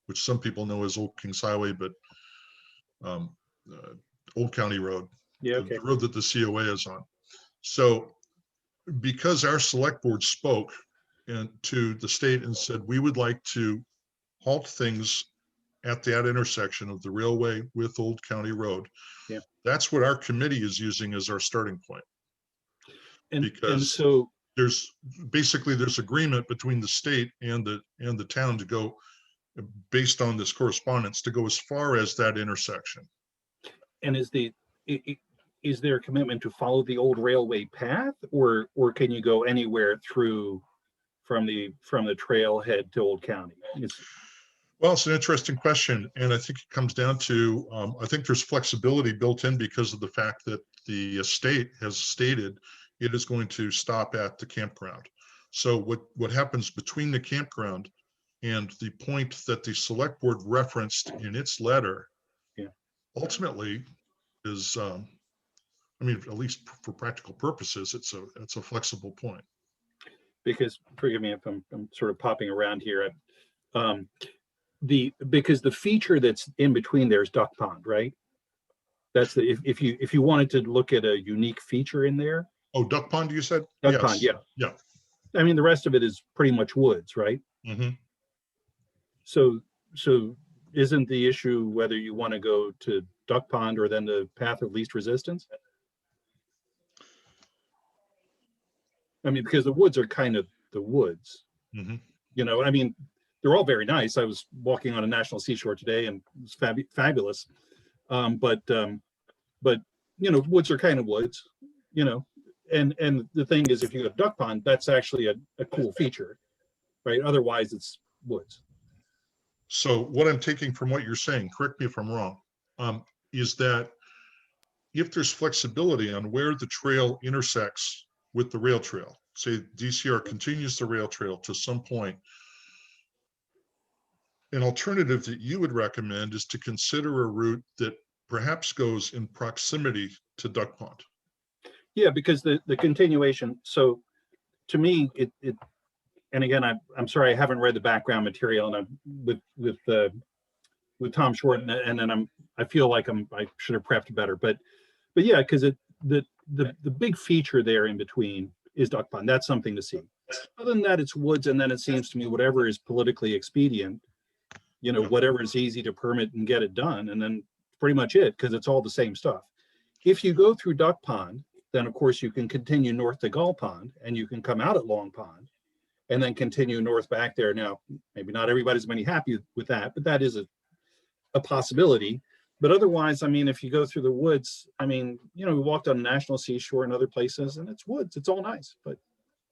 Speaker 4: which some people know as Old Kings Highway, but Old County Road,
Speaker 12: yeah, okay.
Speaker 4: The road that the COA is on. So because our select board spoke to the state and said, we would like to halt things at that intersection of the railway with Old County Road.
Speaker 12: Yeah.
Speaker 4: That's what our committee is using as our starting point.
Speaker 12: And
Speaker 4: Because
Speaker 12: so
Speaker 4: there's agreement between the state and the town to go, based on this correspondence, to go as far as that intersection.
Speaker 12: and is there a commitment to follow the old railway path, or can you go anywhere through from the trailhead to Old County?
Speaker 4: Well, it's an interesting question, and I think it comes down to, I think there's flexibility built in because of the fact that the state has stated it is going to stop at the campground. So what happens between the campground and the point that the select board referenced in its letter,
Speaker 12: yeah,
Speaker 4: ultimately is, I mean, at least for practical purposes, it's a flexible point.
Speaker 12: Because, forgive me if I'm sort of popping around here. Because the feature that's in between there is Duck Pond, right? That's the, if you wanted to look at a unique feature in there.
Speaker 4: Oh, Duck Pond, you said?
Speaker 12: Duck
Speaker 4: Yes.
Speaker 12: Pond, yeah.
Speaker 4: Yeah.
Speaker 12: I mean, the rest of it is pretty much woods, right?
Speaker 4: Mm-hmm.
Speaker 12: So isn't the issue whether you want to go to Duck Pond or then the path of least resistance? I mean, because the woods are kind of the woods.
Speaker 4: Mm-hmm.
Speaker 12: You know, I mean, they're all very nice. I was walking on a national seashore today and it was fabulous. But you know, woods are kind of woods, you know, and the thing is, if you go to Duck Pond, that's actually a cool feature, right? Otherwise it's woods.
Speaker 4: So what I'm taking from what you're saying, correct me if I'm wrong, is that if there's flexibility on where the trail intersects with the rail trail, say DCR continues the rail trail to some point, an alternative that you would recommend is to consider a route that perhaps goes in proximity to Duck Pond.
Speaker 12: Yeah, because the continuation, so to me, it and again, I'm sorry, I haven't read the background material, and I'm with Tom Short, and then I feel like I should have prepped better, but yeah, because the big feature there in between is Duck Pond. That's something to see. Other than that, it's woods, and then it seems to me whatever is politically expedient, you know, whatever is easy to permit and get it done, and then pretty much it, because it's all the same stuff. If you go through Duck Pond, then of course you can continue north to Gull Pond, and you can come out at Long Pond, and then continue north back there. Now, maybe not everybody's going to be happy with that, but that is a possibility. But otherwise, I mean, if you go through the woods, I mean, you know, we walked on National Seashore and other places, and it's woods. It's all nice, but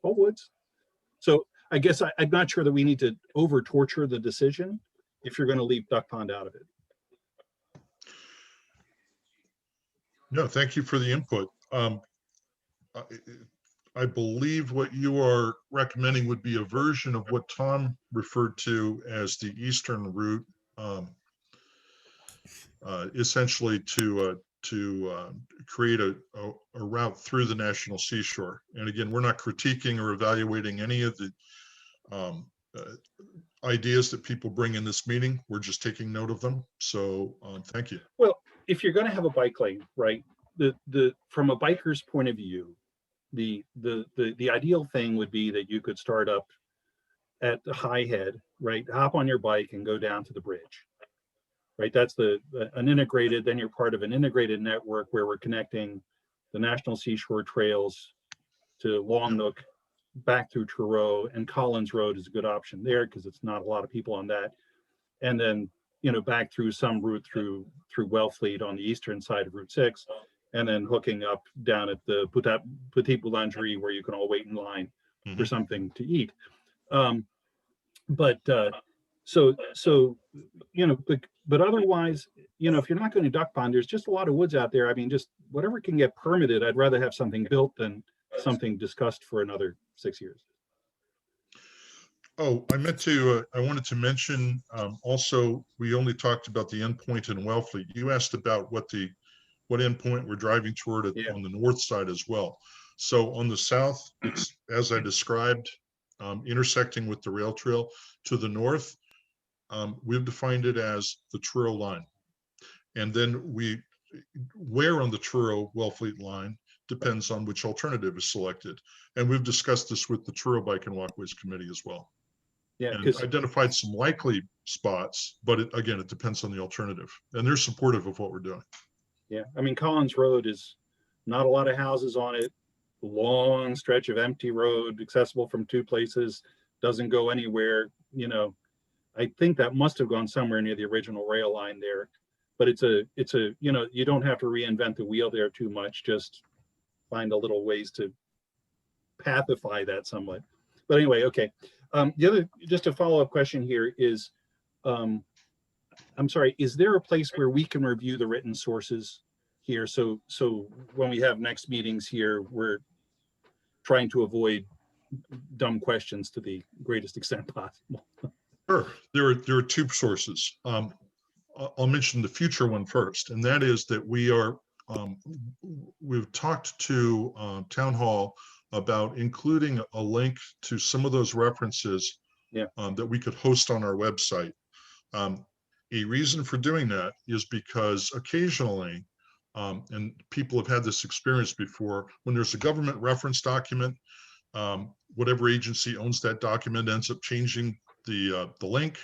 Speaker 12: all woods. So I guess I'm not sure that we need to over torture the decision if you're going to leave Duck Pond out of it.
Speaker 4: No, thank you for the input. I believe what you are recommending would be a version of what Tom referred to as the eastern route, essentially to create a route through the National Seashore. And again, we're not critiquing or evaluating any of the ideas that people bring in this meeting. We're just taking note of them. So thank you.
Speaker 12: Well, if you're going to have a bike lane, right, from a biker's point of view, the ideal thing would be that you could start up at the high head, right, hop on your bike and go down to the bridge, right? That's an integrated, then you're part of an integrated network where we're connecting the National Seashore Trails to Long Nook, back through Truro, and Collins Road is a good option there because it's not a lot of people on that. And then, you know, back through some route through Wellfleet on the eastern side of Route 6, and then hooking up down at the Petit Boulangerie where you can all wait in line for something to eat. So you know, but otherwise, you know, if you're not going to Duck Pond, there's just a lot of woods out there. I mean, just whatever can get permitted. I'd rather have something built than something discussed for another 6 years.
Speaker 4: Oh, I wanted to mention also, we only talked about the endpoint in Wellfleet. You asked about what endpoint we're driving toward on the north side as well. So on the south, it's as I described, intersecting with the rail trail. To the north, we've defined it as the Truro line. And then where on the Truro Wellfleet line depends on which alternative is selected. And we've discussed this with the Truro Bike and Walkways Committee as well.
Speaker 12: Yeah,
Speaker 4: And
Speaker 12: because
Speaker 4: identified some likely spots, but again, it depends on the alternative. And they're supportive of what we're doing.
Speaker 12: yeah, I mean, Collins Road is not a lot of houses on it. Long stretch of empty road, accessible from two places, doesn't go anywhere. You know, I think that must have gone somewhere near the original rail line there. But it's a, you know, you don't have to reinvent the wheel there too much. Just find a little ways to pathify that somewhat. But anyway, okay. The other, just a follow-up question here is, I'm sorry, is there a place where we can review the written sources here? So when we have next meetings here, we're trying to avoid dumb questions to the greatest extent possible.
Speaker 4: Sure. There are two sources. I'll mention the future one first, and that is that we've talked to Town Hall about including a link to some of those references that we could host on our website. A reason for doing that is because occasionally, and people have had this experience before, when there's a government reference document, whatever agency owns that document ends up changing the link.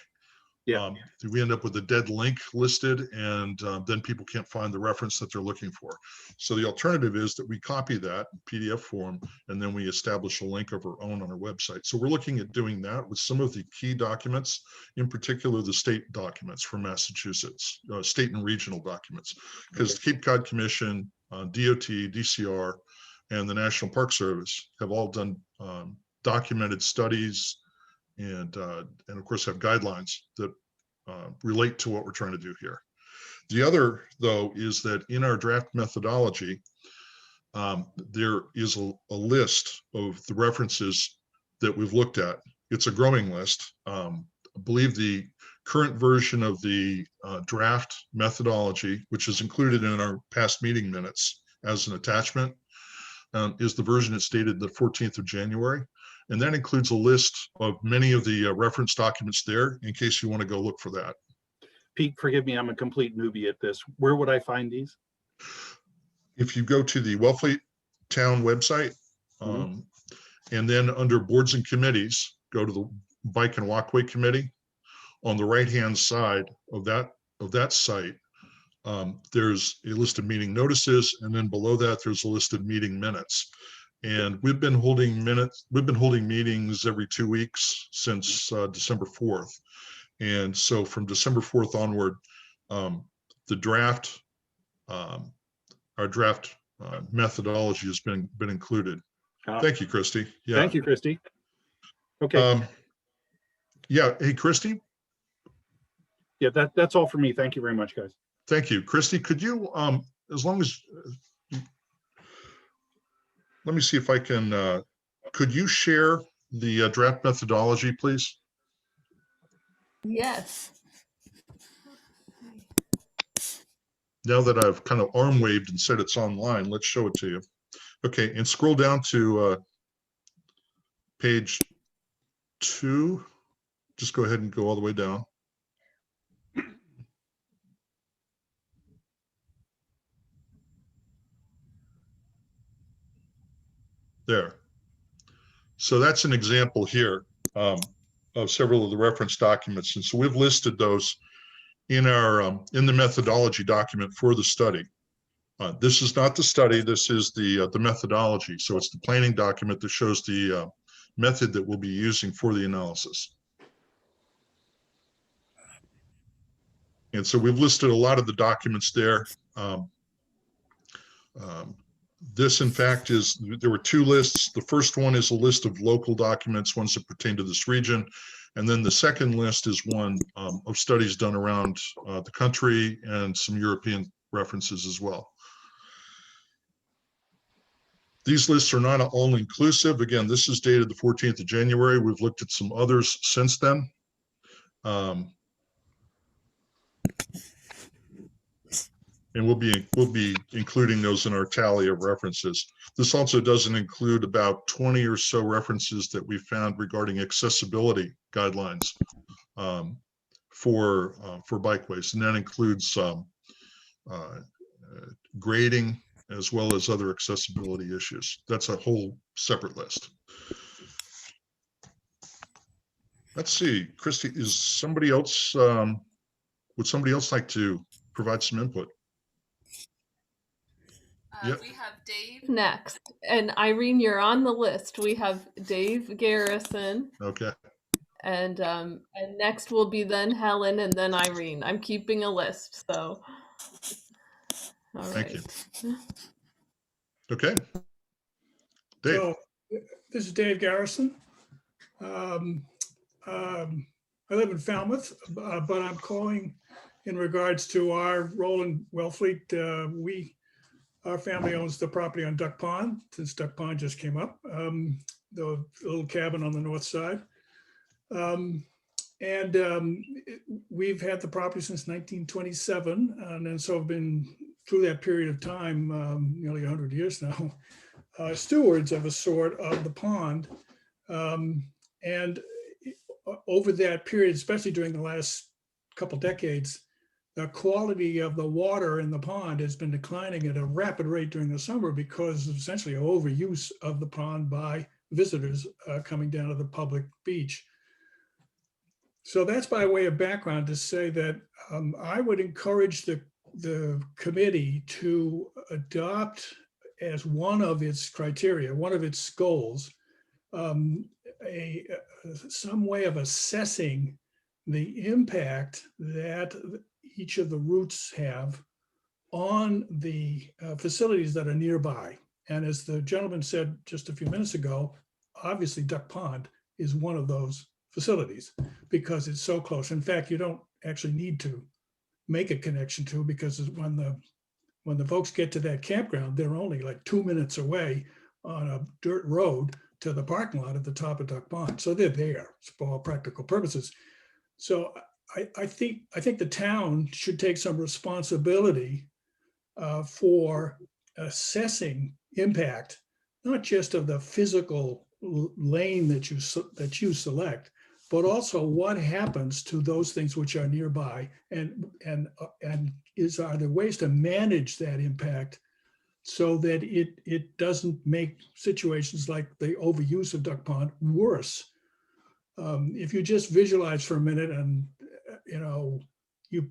Speaker 4: We end up with a dead link listed, and then people can't find the reference that they're looking for. So the alternative is that we copy that PDF form, and then we establish a link of our own on our website. So we're looking at doing that with some of the key documents, in particular the state documents from Massachusetts, state and regional documents, because the Cape Cod Commission, DOT, DCR, and the National Park Service have all done documented studies and of course have guidelines that relate to what we're trying to do here. The other, though, is that in our draft methodology, there is a list of the references that we've looked at. It's a growing list. I believe the current version of the draft methodology, which is included in our past meeting minutes as an attachment, is the version that's dated the 14th of January. And that includes a list of many of the reference documents there, in case you want to go look for that.
Speaker 12: Pete, forgive me, I'm a complete newbie at this. Where would I find these?
Speaker 4: If you go to the Wellfleet Town website, and then under boards and committees, go to the Bike and Walkway Committee. On the right-hand side of that site, there's a list of meeting notices, and then below that, there's a list of meeting minutes. And we've been holding meetings every 2 weeks since December 4th. And so from December 4th onward, the draft, our draft methodology has been included. Thank you, Christy. Yeah.
Speaker 12: Thank you, Christy. Okay.
Speaker 4: Yeah. Hey, Christy.
Speaker 12: Yeah, that's all for me. Thank you very much, guys.
Speaker 4: Thank you. Christy, could you, as long as, let me see if I can, could you share the draft methodology, please?
Speaker 1: Yes.
Speaker 4: Now that I've kind of arm waved and said it's online, let's show it to you. Okay, and scroll down to page 2. Just go ahead and go all the way down. There. So that's an example here of several of the reference documents. And so we've listed those in our in the methodology document for the study. This is not the study, this is the methodology. So it's the planning document that shows the method that we'll be using for the analysis. And so we've listed a lot of the documents there. This, in fact, there were 2 lists. The first one is a list of local documents, ones that pertain to this region. And then the second list is one of studies done around the country and some European references as well. These lists are not all inclusive. Again, this is dated the 14th of January. We've looked at some others since then. And we'll be including those in our tally of references. This also doesn't include about 20 or so references that we found regarding accessibility guidelines for bikeways, and that includes grading as well as other accessibility issues. That's a whole separate list. Let's see, Christy, is somebody else, would somebody else like to provide some input? Yep.
Speaker 1: We have Dave next, and Irene, you're on the list. We have Dave Garrison,
Speaker 4: Okay,
Speaker 1: and next will be then Helen, and then Irene. I'm keeping a list, so. All
Speaker 4: thank you.
Speaker 1: right.
Speaker 4: Okay. Dave,
Speaker 13: So, this is Dave Garrison. I live in Falmouth, but I'm calling in regards to our role in Wellfleet. Our family owns the property on Duck Pond, since Duck Pond just came up, the little cabin on the north side. We've had the property since 1927, and then so I've been through that period of time, nearly 100 years now, stewards of a sort of the pond. And over that period, especially during the last couple decades, the quality of the water in the pond has been declining at a rapid rate during the summer because of essentially overuse of the pond by visitors coming down to the public beach. So that's by way of background to say that I would encourage the committee to adopt as one of its criteria, one of its goals, some way of assessing the impact that each of the routes have on the facilities that are nearby. And as the gentleman said just a few minutes ago, obviously Duck Pond is one of those facilities because it's so close. In fact, you don't actually need to make a connection to, because when the folks get to that campground, they're only like 2 minutes away on a dirt road to the parking lot at the top of Duck Pond. So they're there for all practical purposes. So I think the town should take some responsibility for assessing impact, not just of the physical lane that you select, but also what happens to those things which are nearby, and are there ways to manage that impact so that it doesn't make situations like the overuse of Duck Pond worse. If you just visualize for a minute, and you've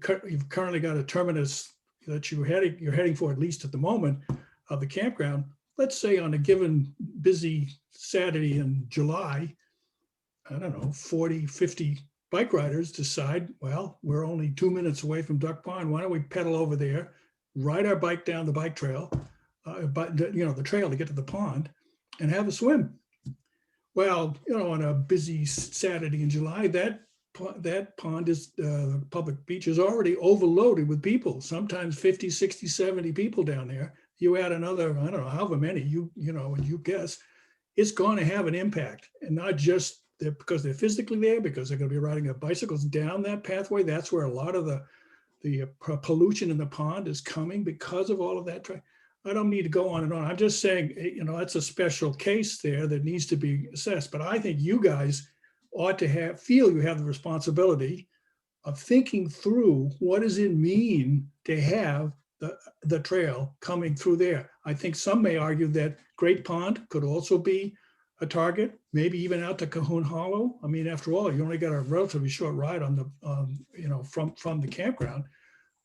Speaker 13: currently got a terminus that you're heading for, at least at the moment, of the campground. Let's say on a given busy Saturday in July, I don't know, 40, 50 bike riders decide, well, we're only 2 minutes away from Duck Pond. Why don't we pedal over there, ride our bike down the bike trail, the trail to get to the pond, and have a swim. Well, on a busy Saturday in July, that pond is, the public beach is already overloaded with people, sometimes 50, 60, 70 people down there. You add another, I don't know, however many, you guess, it's going to have an impact. And not just because they're physically there, because they're going to be riding their bicycles down that pathway. That's where a lot of the pollution in the pond is coming because of all of that. I don't need to go on and on. I'm just saying, that's a special case there that needs to be assessed. But I think you guys ought to feel you have the responsibility of thinking through what does it mean to have the trail coming through there. I think some may argue that Great Pond could also be a target, maybe even out to Cahoon Hollow. I mean, after all, you only got a relatively short ride on the from the campground.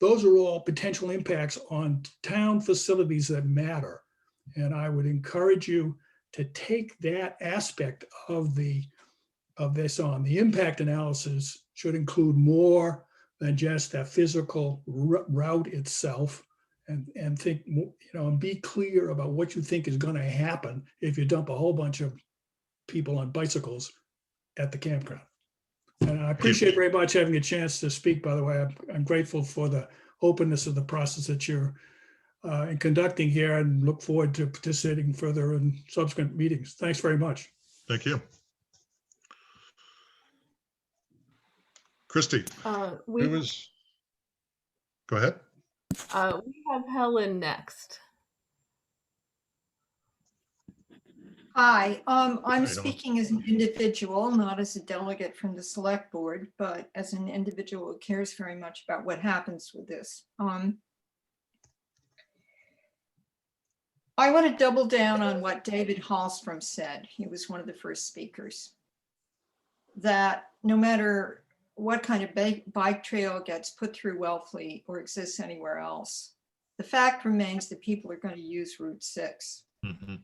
Speaker 13: Those are all potential impacts on town facilities that matter. And I would encourage you to take that aspect of this on. The impact analysis should include more than just that physical route itself, and think, and be clear about what you think is going to happen if you dump a whole bunch of people on bicycles at the campground. And I appreciate very much having a chance to speak, by the way. I'm grateful for the openness of the process that you're conducting here, and look forward to participating further in subsequent meetings. Thanks very much.
Speaker 4: thank you. Christy,
Speaker 1: We
Speaker 4: go ahead.
Speaker 1: we have Helen next.
Speaker 14: Hi, I'm
Speaker 4: Helen.
Speaker 14: speaking as an individual, not as a delegate from the select board, but as an individual who cares very much about what happens with this. I want to double down on what David Hallstrom said. He was one of the first speakers. That no matter what kind of bike trail gets put through Wellfleet or exists anywhere else, the fact remains that people are going to use Route 6.
Speaker 4: Mhm.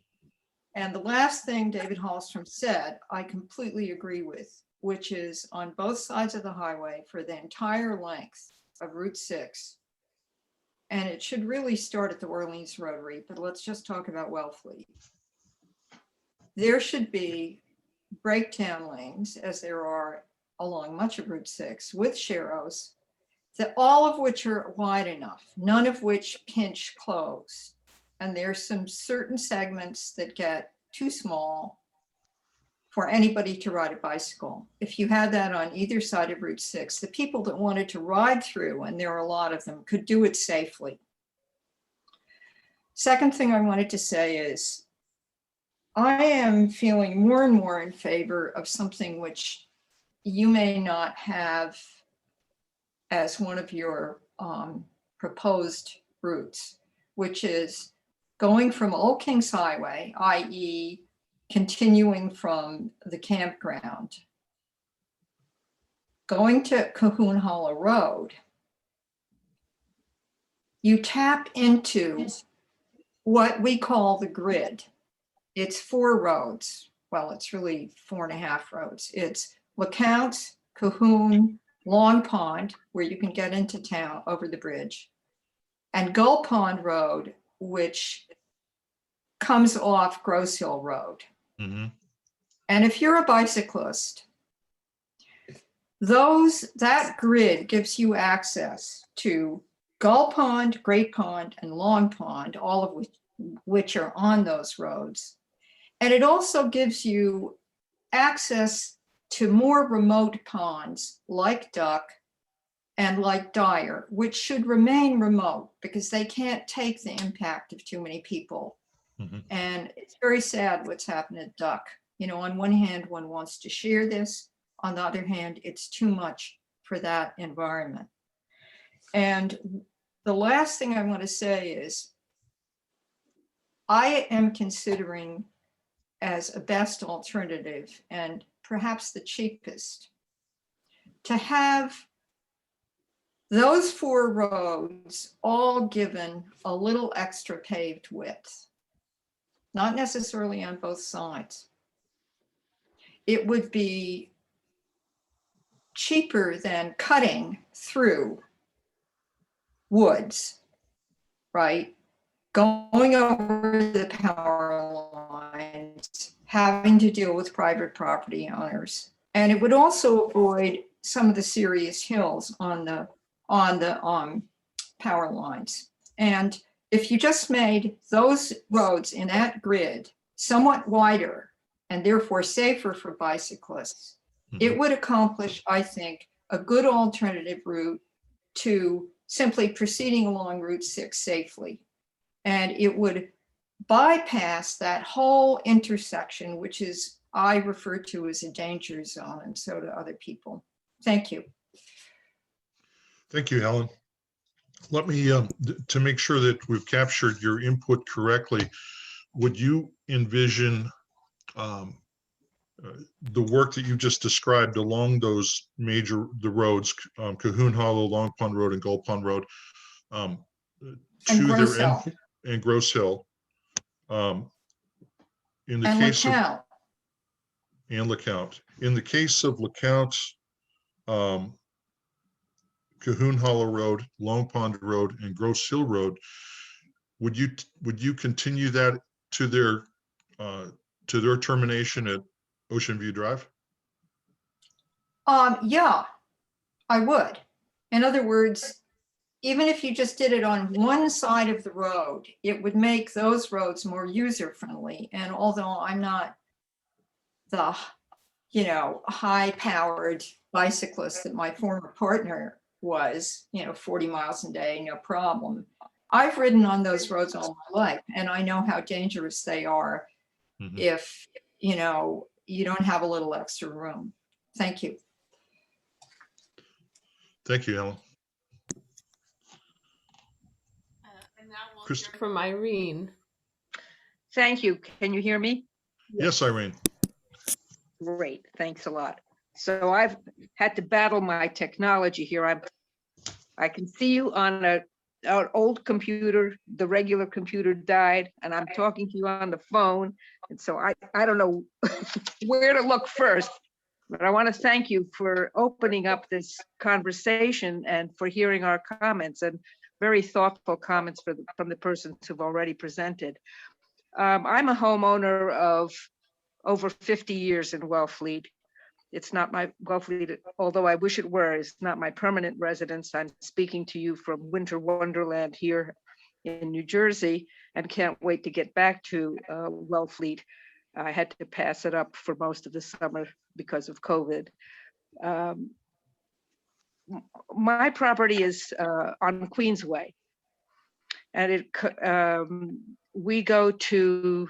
Speaker 14: And the last thing David Hallstrom said, I completely agree with, which is on both sides of the highway for the entire length of Route 6. And it should really start at the Orleans Rotary, but let's just talk about Wellfleet. There should be breakdown lanes, as there are along much of Route 6, with sharrows, that all of which are wide enough, none of which pinch close. And there's some certain segments that get too small for anybody to ride a bicycle. If you had that on either side of Route 6, the people that wanted to ride through, and there are a lot of them, could do it safely. Second thing I wanted to say is, I am feeling more and more in favor of something which you may not have as one of your proposed routes, which is going from Old Kings Highway, i.e. continuing from the campground, going to Cahoon Hollow Road, you tap into what we call the grid. It's 4 roads. Well, it's really 4.5 roads. It's LeCounte, Cahoon, Long Pond, where you can get into town over the bridge, and Gull Pond Road, which comes off Grosse Hill Road.
Speaker 4: Mm-hmm.
Speaker 14: And if you're a bicyclist, that grid gives you access to Gull Pond, Great Pond, and Long Pond, all of which are on those roads. And it also gives you access to more remote ponds like Duck and like Dyer, which should remain remote because they can't take the impact of too many people.
Speaker 4: Mm-hmm.
Speaker 14: And it's very sad what's happened at Duck. You know, on one hand, one wants to share this. On the other hand, it's too much for that environment. And the last thing I want to say is, I am considering as a best alternative and perhaps the cheapest to have those 4 roads all given a little extra paved width, not necessarily on both sides. It would be cheaper than cutting through woods, right? Going over the power lines, having to deal with private property owners. And it would also avoid some of the serious hills on the power lines. And if you just made those roads in that grid somewhat wider and therefore safer for bicyclists, it would accomplish, I think, a good alternative route to simply proceeding along Route 6 safely. And it would bypass that whole intersection, which is I refer to as a danger zone, and so do other people. Thank you.
Speaker 4: Thank you, Helen. Let me, to make sure that we've captured your input correctly, would you envision the work that you just described along those the roads, Cahoon Hollow, Long Pond Road, and Gull Pond Road, to their end, and Grosse Hill. In the case of LeCounte. In the case of LeCounte, Cahoon Hollow Road, Long Pond Road, and Grosse Hill Road, would you continue that to their termination at Ocean View Drive?
Speaker 14: Yeah, I would. In other words, even if you just did it on one side of the road, it would make those roads more user-friendly. And although I'm not the, high-powered bicyclist that my former partner was, 40 miles a day, no problem. I've ridden on those roads all my life, and I know how dangerous they are if, you don't have a little extra room. Thank you.
Speaker 4: Thank you, Helen.
Speaker 1: And now we'll hear from Irene.
Speaker 15: Thank you. Can you hear me?
Speaker 4: Yes, Irene.
Speaker 15: Great, thanks a lot. So I've had to battle my technology here. I can see you on an old computer. The regular computer died, and I'm talking to you on the phone. And so I don't know where to look first. But I want to thank you for opening up this conversation and for hearing our comments, and very thoughtful comments from the persons who've already presented. I'm a homeowner of over 50 years in Wellfleet. It's not my Wellfleet, although I wish it were, it's not my permanent residence. I'm speaking to you from winter wonderland here in New Jersey, and can't wait to get back to Wellfleet. I had to pass it up for most of the summer because of COVID. My property is on Queensway, and we go to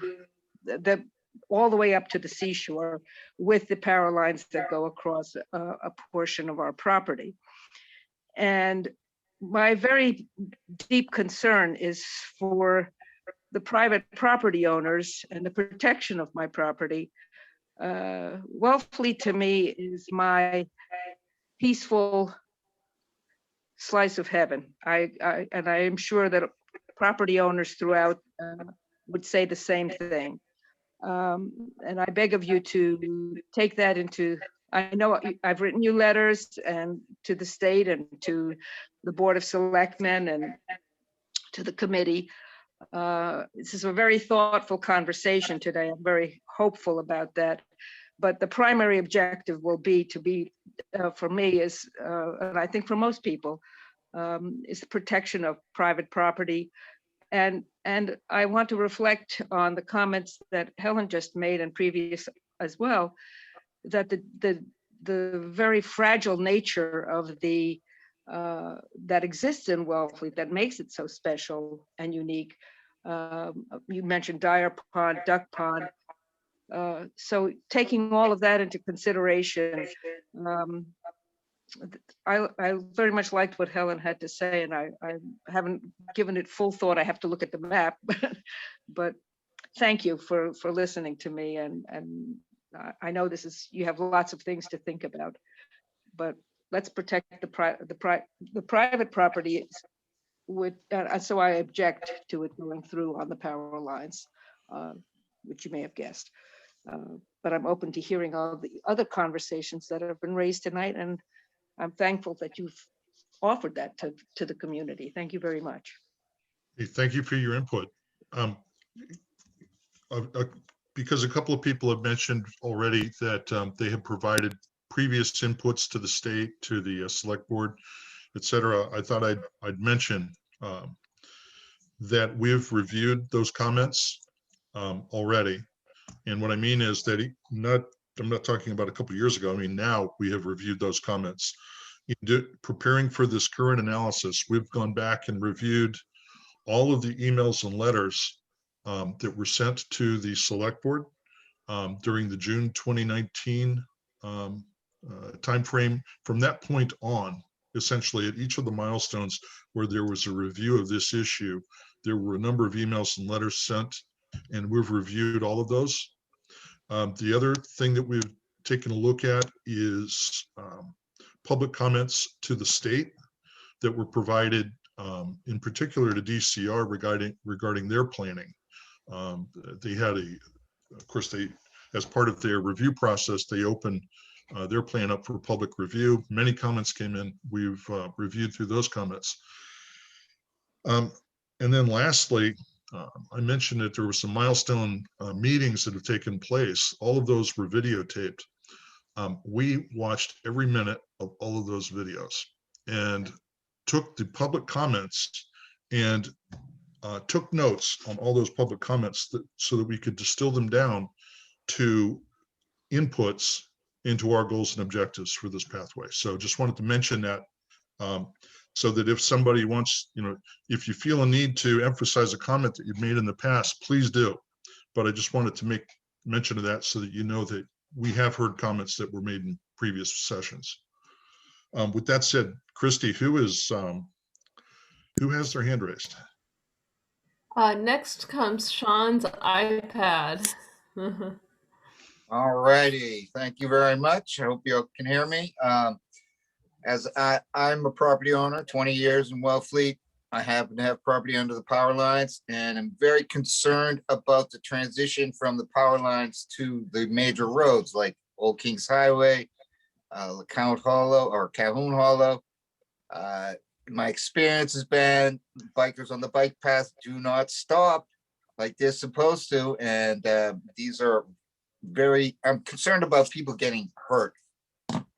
Speaker 15: all the way up to the seashore with the power lines that go across a portion of our property. And my very deep concern is for the private property owners and the protection of my property. Wellfleet to me is my peaceful slice of heaven. And I am sure that property owners throughout would say the same thing. And I beg of you to take that into, I know I've written you letters and to the state and to the Board of Selectmen and to the committee. This is a very thoughtful conversation today. I'm very hopeful about that. But the primary objective will be to be, for me, is, and I think for most people, is the protection of private property. And I want to reflect on the comments that Helen just made and previous as well, that the very fragile nature of the that exists in Wellfleet that makes it so special and unique. You mentioned Dyer Pond, Duck Pond. So taking all of that into consideration, I very much liked what Helen had to say, and I haven't given it full thought. I have to look at the map, but thank you for listening to me. And I know you have lots of things to think about, but let's protect the private property. So I object to it going through on the power lines, which you may have guessed. But I'm open to hearing all the other conversations that have been raised tonight, and I'm thankful that you've offered that to the community. Thank you very much.
Speaker 4: Hey, thank you for your input. Because a couple of people have mentioned already that they have provided previous inputs to the state, to the select board, et cetera, I thought I'd mention that we've reviewed those comments already. And what I mean is that I'm not talking about a couple of years ago. I mean, now we have reviewed those comments. Preparing for this current analysis, we've gone back and reviewed all of the emails and letters that were sent to the select board during the June 2019 timeframe. From that point on, essentially at each of the milestones where there was a review of this issue, there were a number of emails and letters sent, and we've reviewed all of those. The other thing that we've taken a look at is public comments to the state that were provided, in particular to DCR regarding their planning. They had of course, as part of their review process, they opened their plan up for public review. Many comments came in. We've reviewed through those comments. And then lastly, I mentioned that there were some milestone meetings that have taken place. All of those were videotaped. We watched every minute of all of those videos and took the public comments and took notes on all those public comments so that we could distill them down to inputs into our goals and objectives for this pathway. So just wanted to mention that so that if somebody wants, if you feel a need to emphasize a comment that you've made in the past, please do. But I just wanted to make mention of that so that you know that we have heard comments that were made in previous sessions. With that said, Christy, who has their hand raised?
Speaker 1: Next comes Sean's iPad.
Speaker 16: All righty, thank you very much. I hope you can hear me. As I'm a property owner, 20 years in Wellfleet. I happen to have property under the power lines, and I'm very concerned about the transition from the power lines to the major roads like Old Kings Highway, LeCount Hollow or Calhoun Hollow. My experience has been bikers on the bike path do not stop like they're supposed to, and these are I'm concerned about people getting hurt,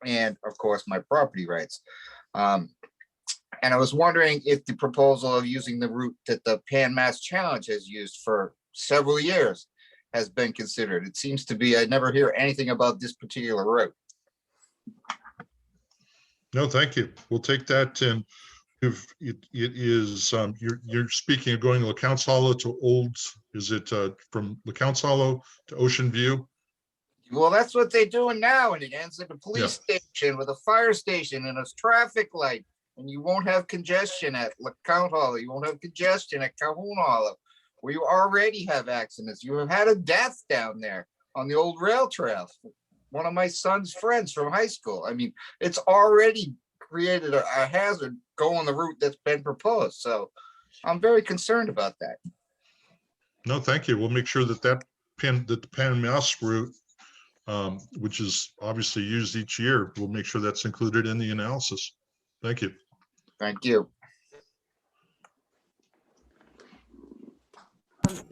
Speaker 16: and of course my property rights. And I was wondering if the proposal of using the route that the Pan Mass Challenge has used for several years has been considered. It seems to be, I never hear anything about this particular route.
Speaker 4: No, thank you. We'll take that. And if it is, you're speaking of going to LeCount Hollow to Old, is it from LeCount Hollow to Ocean View?
Speaker 16: Well, that's what they're doing now, and it ends at a police station with a fire station and a traffic light. And you won't have congestion at LeCount Hollow. You won't have congestion at Calhoun Hollow, where you already have accidents. You have had a death down there on the old rail trail. One of my son's friends from high school. I mean, it's already created a hazard going the route that's been proposed. So I'm very concerned about that.
Speaker 4: No, thank you. We'll make sure that the Pan Mass route, which is obviously used each year, we'll make sure that's included in the analysis. Thank you.
Speaker 16: Thank you.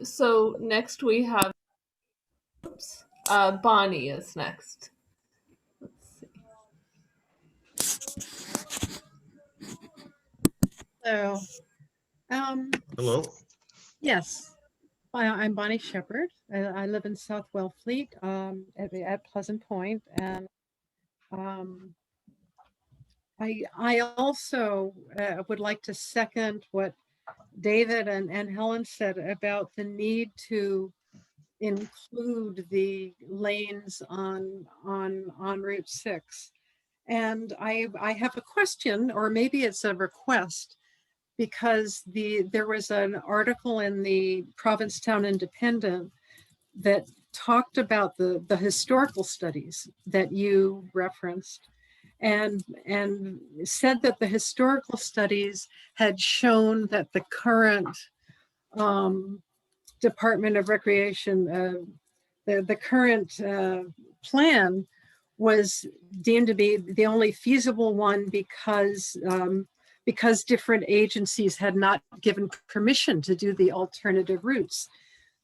Speaker 1: So next we have, Bonnie is next.
Speaker 17: So,
Speaker 4: hello.
Speaker 17: Yes, I'm Bonnie Shepard. I live in South Wellfleet at Pleasant Point, and I also would like to second what David and Helen said about the need to include the lanes on Route 6. And I have a question, or maybe it's a request, because there was an article in the Provincetown Independent that talked about the historical studies that you referenced, and said that the historical studies had shown that the current Department of Recreation, the current plan was deemed to be the only feasible one because different agencies had not given permission to do the alternative routes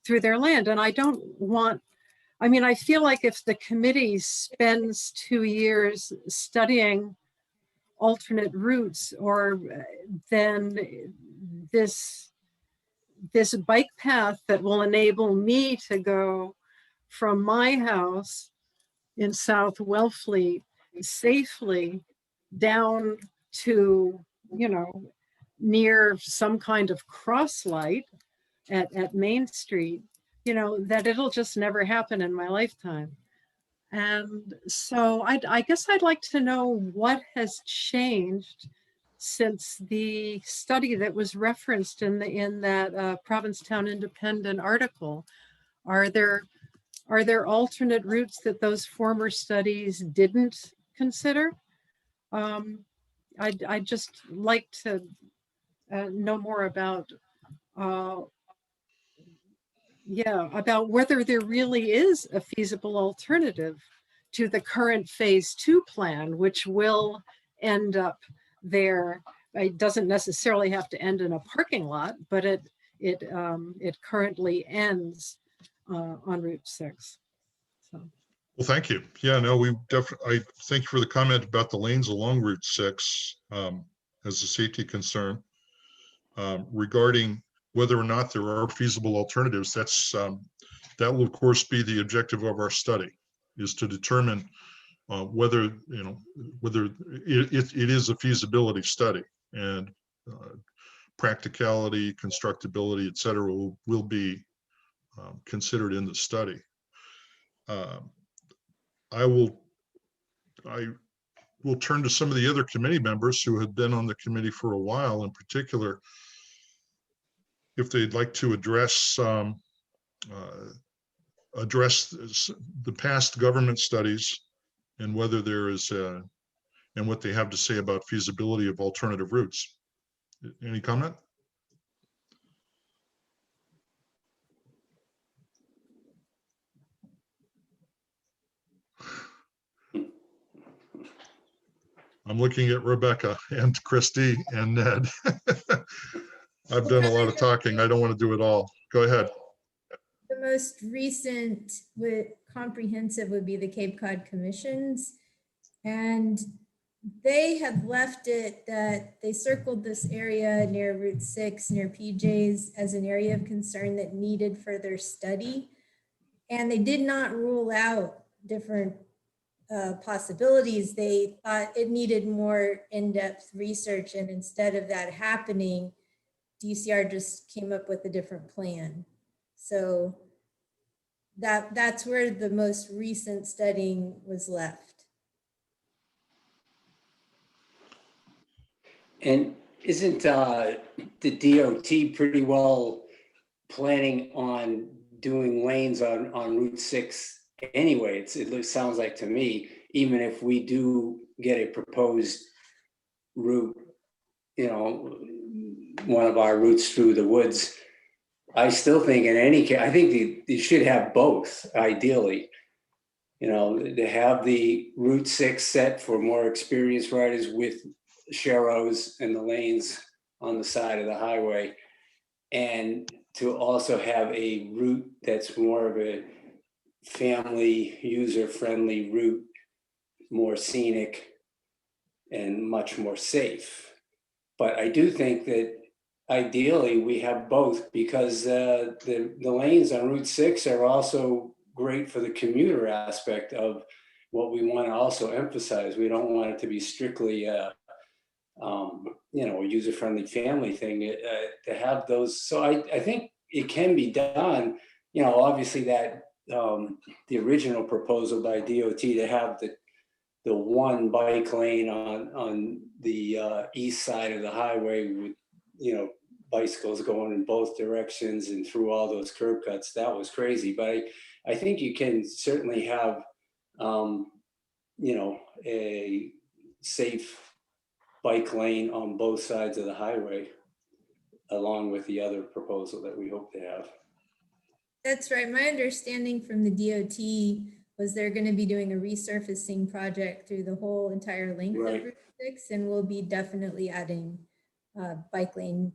Speaker 17: through their land. And I don't want, I mean, I feel like if the committee spends 2 years studying alternate routes, or then this bike path that will enable me to go from my house in South Wellfleet safely down to, near some kind of cross light at Main Street, that it'll just never happen in my lifetime. And so I guess I'd like to know what has changed since the study that was referenced in that Provincetown Independent article. Are there alternate routes that those former studies didn't consider? I'd just like to know more about about whether there really is a feasible alternative to the current phase 2 plan, which will end up there. It doesn't necessarily have to end in a parking lot, but it currently ends on Route 6. So.
Speaker 4: Well, thank you. Yeah, no, I thank you for the comment about the lanes along Route 6 as a safety concern. Regarding whether or not there are feasible alternatives, that will of course be the objective of our study, is to determine whether it is a feasibility study, and practicality, constructability, et cetera, will be considered in the study. I will turn to some of the other committee members who have been on the committee for a while. In particular, if they'd like to address the past government studies and whether there is and what they have to say about feasibility of alternative routes. Any comment? I'm looking at Rebecca and Christy and Ned. I've done a lot of talking. I don't want to do it all. Go ahead.
Speaker 5: The most recent comprehensive would be the Cape Cod Commissions. And they had left it that they circled this area near Route 6, near PJ's, as an area of concern that needed further study. And they did not rule out different possibilities. They thought it needed more in-depth research. And instead of that happening, DCR just came up with a different plan. So that's where the most recent studying was left.
Speaker 2: And isn't the DOT pretty well planning on doing lanes on Route 6 anyway? It sounds like to me, even if we do get a proposed route, you know, one of our routes through the woods, I still think in any case, I think you should have both, ideally. You know, to have the Route 6 set for more experienced riders with sharrows and the lanes on the side of the highway, and to also have a route that's more of a family user-friendly route, more scenic and much more safe. But I do think that ideally we have both, because the lanes on Route 6 are also great for the commuter aspect of what we want to also emphasize. We don't want it to be strictly you know, a user-friendly family thing, to have those. So I think it can be done. You know, obviously that the original proposal by DOT to have the one bike lane on the east side of the highway with, you know, bicycles going in both directions and through all those curb cuts, that was crazy. But I think you can certainly have, you know, a safe bike lane on both sides of the highway, along with the other proposal that we hope to have.
Speaker 5: That's right. My understanding from the DOT was they're going to be doing a resurfacing project through the whole entire length of Route 6, and we'll be definitely adding bike lane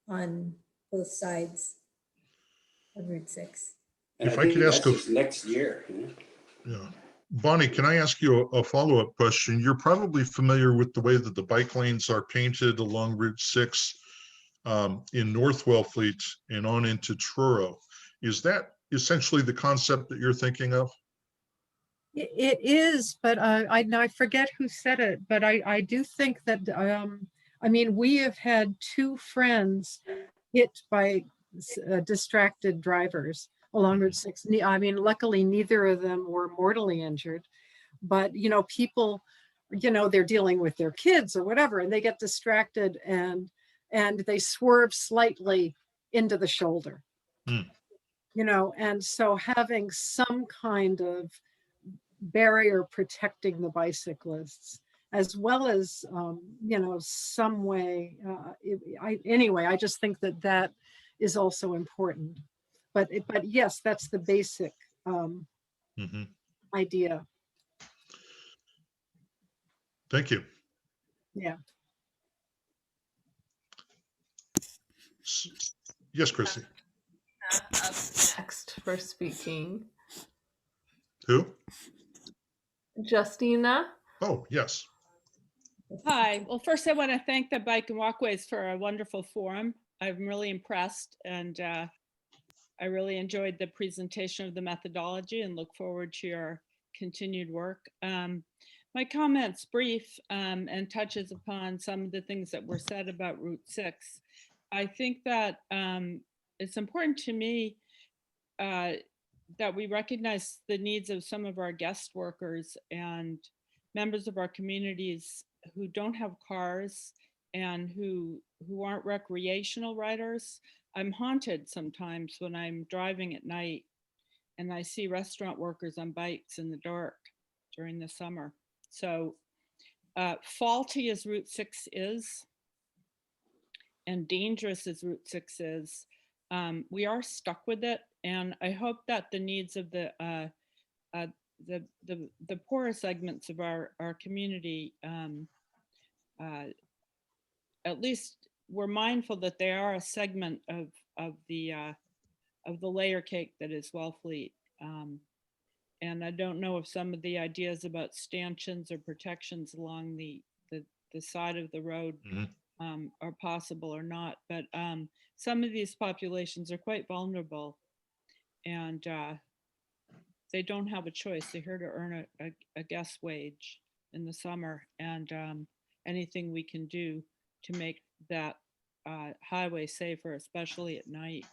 Speaker 5: on both sides of Route 6.
Speaker 2: And
Speaker 4: If
Speaker 2: I
Speaker 4: I
Speaker 2: think
Speaker 4: could ask
Speaker 2: that's just next year.
Speaker 4: Yeah. Bonnie, can I ask you a follow-up question? You're probably familiar with the way that the bike lanes are painted along Route 6 in North Wellfleet and on into Truro. Is that essentially the concept that you're thinking of?
Speaker 17: It is, but I forget who said it, but I do think that, I mean, we have had 2 friends hit by distracted drivers along Route 6. I mean, luckily neither of them were mortally injured, but you know, people, you know, they're dealing with their kids or whatever, and they get distracted and they swerve slightly into the shoulder. You know, and so having some kind of barrier protecting the bicyclists, as well as you know, some way, anyway, I just think that that is also important. But yes, that's the basic idea.
Speaker 4: Thank you.
Speaker 17: Yeah.
Speaker 4: Yes, Chrissy.
Speaker 1: Up next for speaking.
Speaker 4: Who?
Speaker 1: Justina.
Speaker 4: Oh, yes.
Speaker 18: Hi. Well, first I want to thank the Bike and Walkways for a wonderful forum. I'm really impressed, and I really enjoyed the presentation of the methodology and look forward to your continued work. My comment's brief and touches upon some of the things that were said about Route 6. I think that it's important to me that we recognize the needs of some of our guest workers and members of our communities who don't have cars and who aren't recreational riders. I'm haunted sometimes when I'm driving at night and I see restaurant workers on bikes in the dark during the summer. So faulty as Route 6 is, and dangerous as Route 6 is, we are stuck with it. And I hope that the needs of the poorer segments of our community, at least we're mindful that they are a segment of the layer cake that is Wellfleet. And I don't know if some of the ideas about stanchions or protections along the side of the road are possible or not, but some of these populations are quite vulnerable, and they don't have a choice. They're here to earn a guest wage in the summer, and anything we can do to make that highway safer, especially at night.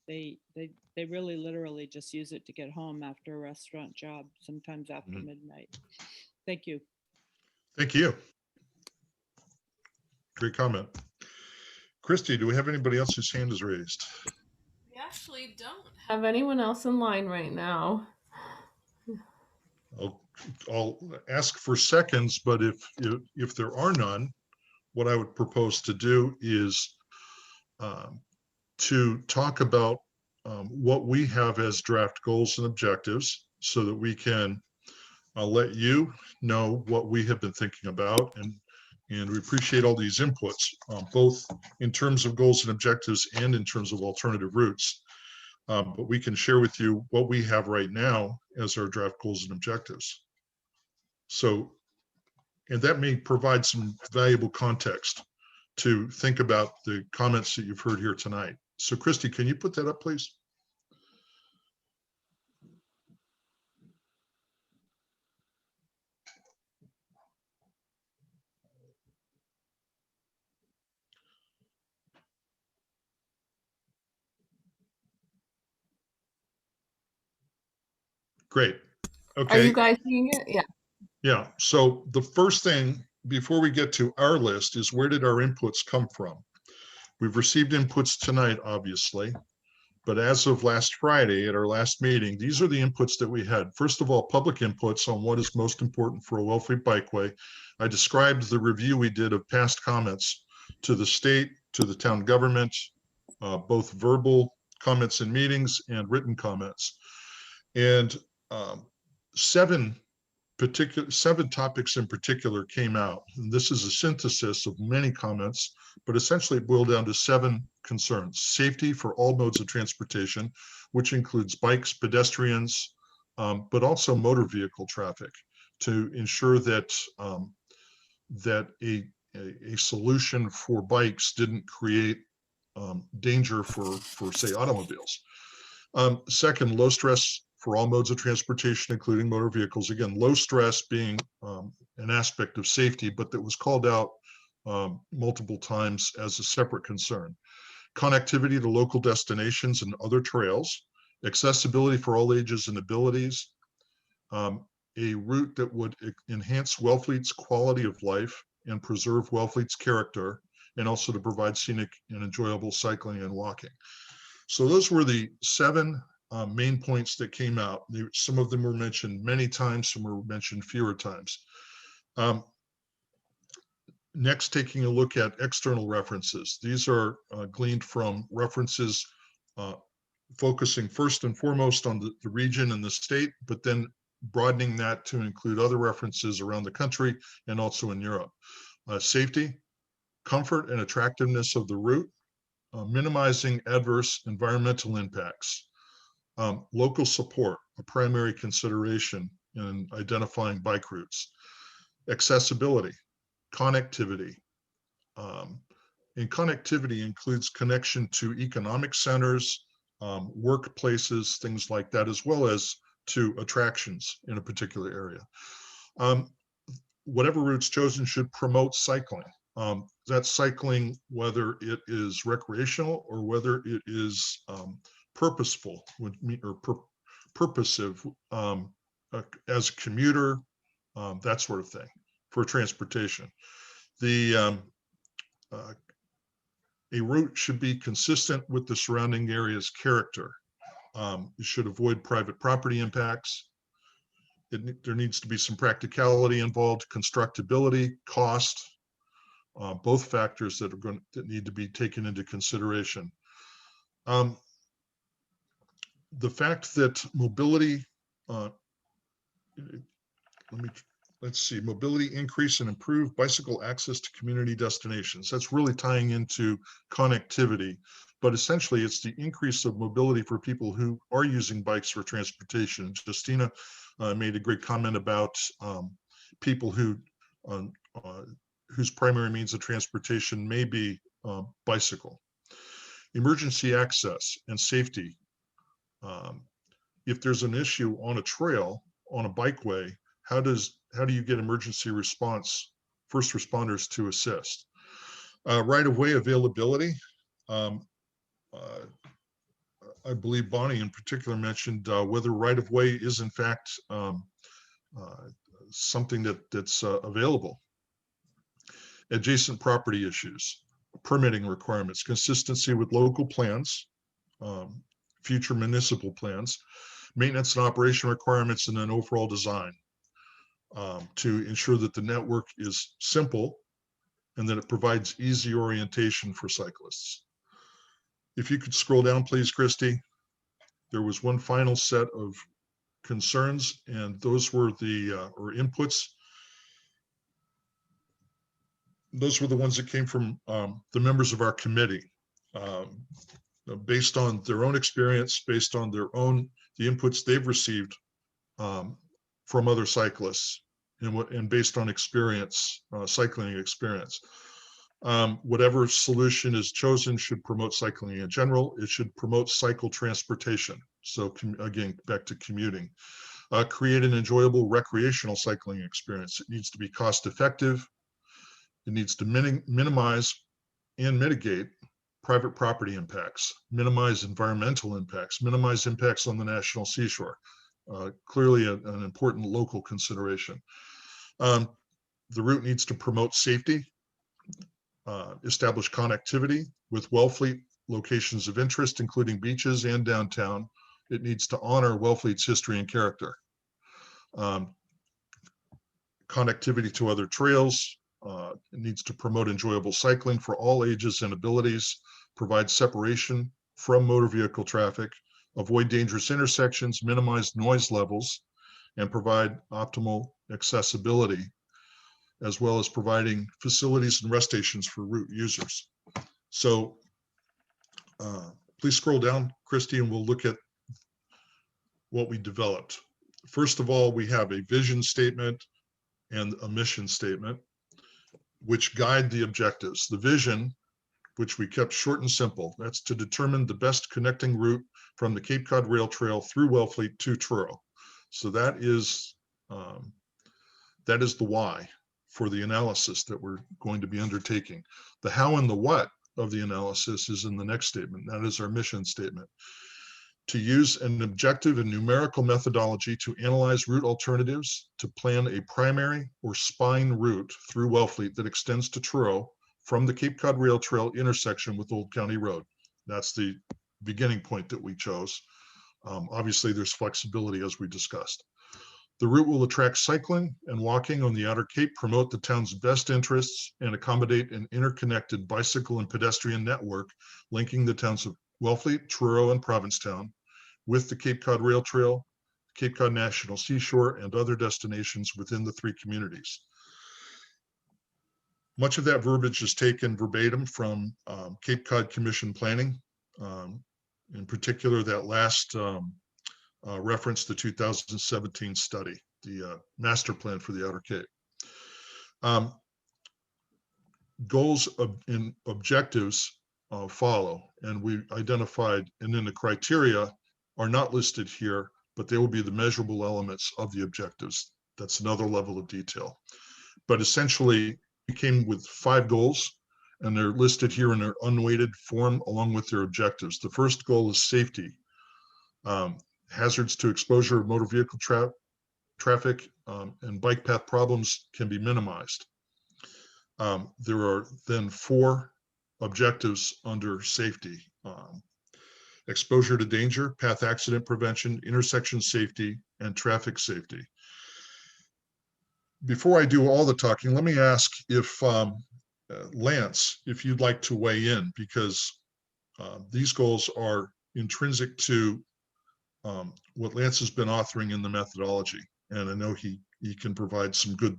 Speaker 18: They really literally just use it to get home after a restaurant job, sometimes after midnight. Thank you.
Speaker 4: Thank you. Great comment. Christy, do we have anybody else whose hand is raised?
Speaker 1: We actually don't have anyone else in line right now.
Speaker 4: I'll ask for seconds, but if there are none, what I would propose to do is to talk about what we have as draft goals and objectives so that we can let you know what we have been thinking about. And we appreciate all these inputs, both in terms of goals and objectives and in terms of alternative routes. But we can share with you what we have right now as our draft goals and objectives. So, and that may provide some valuable context to think about the comments that you've heard here tonight. So Christy, can you put that up, please? Great. Okay.
Speaker 1: Are you guys seeing it? Yeah.
Speaker 4: Yeah. So the first thing before we get to our list is, where did our inputs come from? We've received inputs tonight, obviously, but as of last Friday at our last meeting, these are the inputs that we had. First of all, public inputs on what is most important for a Wellfleet bikeway. I described the review we did of past comments to the state, to the town government, both verbal comments in meetings and written comments. And seven topics in particular came out. And this is a synthesis of many comments, but essentially it boiled down to 7 concerns. Safety for all modes of transportation, which includes bikes, pedestrians, but also motor vehicle traffic, to ensure that that a solution for bikes didn't create danger for say automobiles. Second, low stress for all modes of transportation, including motor vehicles. Again, low stress being an aspect of safety, but that was called out multiple times as a separate concern. Connectivity to local destinations and other trails, accessibility for all ages and abilities, a route that would enhance Wellfleet's quality of life and preserve Wellfleet's character, and also to provide scenic and enjoyable cycling and walking. So those were the 7 main points that came out. Some of them were mentioned many times, some were mentioned fewer times. Next, taking a look at external references. These are gleaned from references focusing first and foremost on the region and the state, but then broadening that to include other references around the country and also in Europe. Safety, comfort and attractiveness of the route, minimizing adverse environmental impacts, local support, a primary consideration in identifying bike routes, accessibility, connectivity. And connectivity includes connection to economic centers, workplaces, things like that, as well as to attractions in a particular area. Whatever route's chosen should promote cycling. That's cycling, whether it is recreational or whether it is purposeful or purposive as a commuter, that sort of thing for transportation. A route should be consistent with the surrounding area's character. It should avoid private property impacts. There needs to be some practicality involved, constructability, cost, both factors that need to be taken into consideration. The fact that mobility, let's see, mobility increase and improve bicycle access to community destinations. That's really tying into connectivity, but essentially it's the increase of mobility for people who are using bikes for transportation. Justina made a great comment about people who whose primary means of transportation may be bicycle. Emergency access and safety. If there's an issue on a trail, on a bikeway, how do you get emergency response, first responders to assist? Right-of-way availability. I believe Bonnie in particular mentioned whether right-of-way is in fact something that's available. Adjacent property issues, permitting requirements, consistency with local plans, future municipal plans, maintenance and operation requirements, and then overall design to ensure that the network is simple and that it provides easy orientation for cyclists. If you could scroll down, please, Christy. There was one final set of concerns, and those were the or inputs. Those were the ones that came from the members of our committee, based on their own experience, based on the inputs they've received from other cyclists, and based on experience, cycling experience. Whatever solution is chosen should promote cycling in general. It should promote cycle transportation. So again, back to commuting. Create an enjoyable recreational cycling experience. It needs to be cost effective. It needs to minimize and mitigate private property impacts, minimize environmental impacts, minimize impacts on the national seashore. Clearly an important local consideration. The route needs to promote safety, establish connectivity with Wellfleet locations of interest, including beaches and downtown. It needs to honor Wellfleet's history and character. Connectivity to other trails. It needs to promote enjoyable cycling for all ages and abilities, provide separation from motor vehicle traffic, avoid dangerous intersections, minimize noise levels, and provide optimal accessibility, as well as providing facilities and rest stations for route users. So please scroll down, Christy, and we'll look at what we developed. First of all, we have a vision statement and a mission statement, which guide the objectives. The vision, which we kept short and simple, that's to determine the best connecting route from the Cape Cod Rail Trail through Wellfleet to Truro. So that is the why for the analysis that we're going to be undertaking. The how and the what of the analysis is in the next statement. That is our mission statement. To use an objective and numerical methodology to analyze route alternatives, to plan a primary or spine route through Wellfleet that extends to Truro from the Cape Cod Rail Trail intersection with Old County Road. That's the beginning point that we chose. Obviously, there's flexibility as we discussed. The route will attract cycling and walking on the Outer Cape, promote the town's best interests, and accommodate an interconnected bicycle and pedestrian network linking the towns of Wellfleet, Truro, and Provincetown with the Cape Cod Rail Trail, Cape Cod National Seashore, and other destinations within the three communities. Much of that verbiage is taken verbatim from Cape Cod Commission planning, in particular that last reference, the 2017 study, the master plan for the Outer Cape. Goals and objectives follow, and we identified, and then the criteria are not listed here, but they will be the measurable elements of the objectives. That's another level of detail. But essentially, we came with 5 goals, and they're listed here in their unweighted form along with their objectives. The first goal is safety. Hazards to exposure of motor vehicle traffic and bike path problems can be minimized. There are then 4 objectives under safety. Exposure to danger, path accident prevention, intersection safety, and traffic safety. Before I do all the talking, let me ask if Lance, if you'd like to weigh in, because these goals are intrinsic to what Lance has been authoring in the methodology. And I know he can provide some good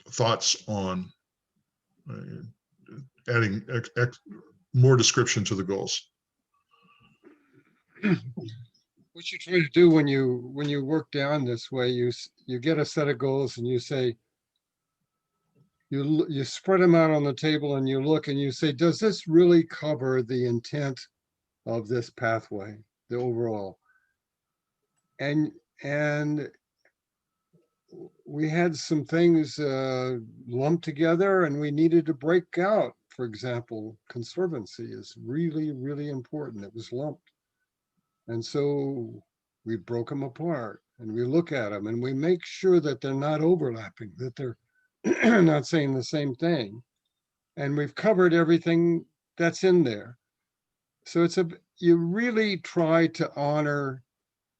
Speaker 4: thoughts on adding more description to the goals.
Speaker 6: What you try to do when you work down this way, you get a set of goals and you say, you spread them out on the table and you look and you say, does this really cover the intent of this pathway, the overall? And we had some things lumped together and we needed to break out. For example, conservancy is really, really important. It was lumped. And so we broke them apart and we look at them and we make sure that they're not overlapping, that they're not saying the same thing. And we've covered everything that's in there. So you really try to honor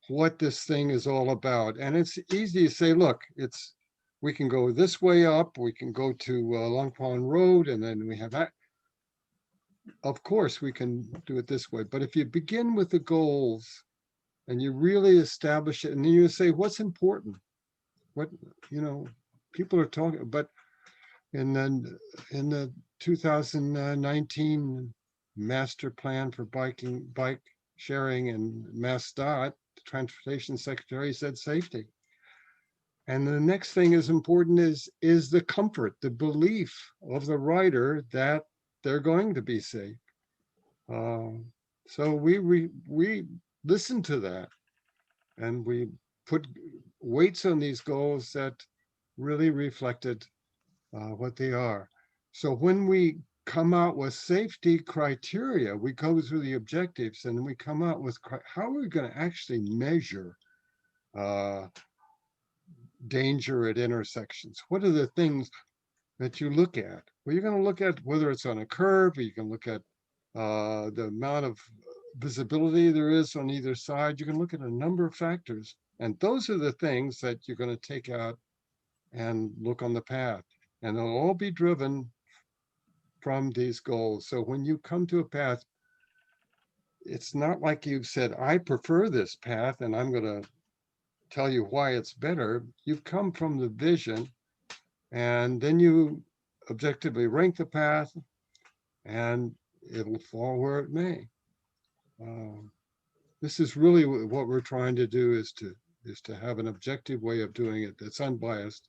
Speaker 6: what this thing is all about. And it's easy to say, look, we can go this way up, we can go to Long Pond Road, and then we have that. Of course, we can do it this way. But if you begin with the goals and you really establish it, and then you say, what's important? What, people are talking, but in the 2019 master plan for bike sharing and MassDOT, the transportation secretary said safety. And the next thing is important is the comfort, the belief of the rider that they're going to be safe. So we listened to that and we put weights on these goals that really reflected what they are. So when we come out with safety criteria, we go through the objectives and we come out with how are we going to actually measure danger at intersections? What are the things that you look at? Well, you're going to look at whether it's on a curve, or you can look at the amount of visibility there is on either side. You can look at a number of factors, and those are the things that you're going to take out and look on the path, and they'll all be driven from these goals. So when you come to a path, it's not like you've said, I prefer this path and I'm going to tell you why it's better. You've come from the vision, and then you objectively rank the path and it'll fall where it may. This is really what we're trying to do, is to have an objective way of doing it that's unbiased.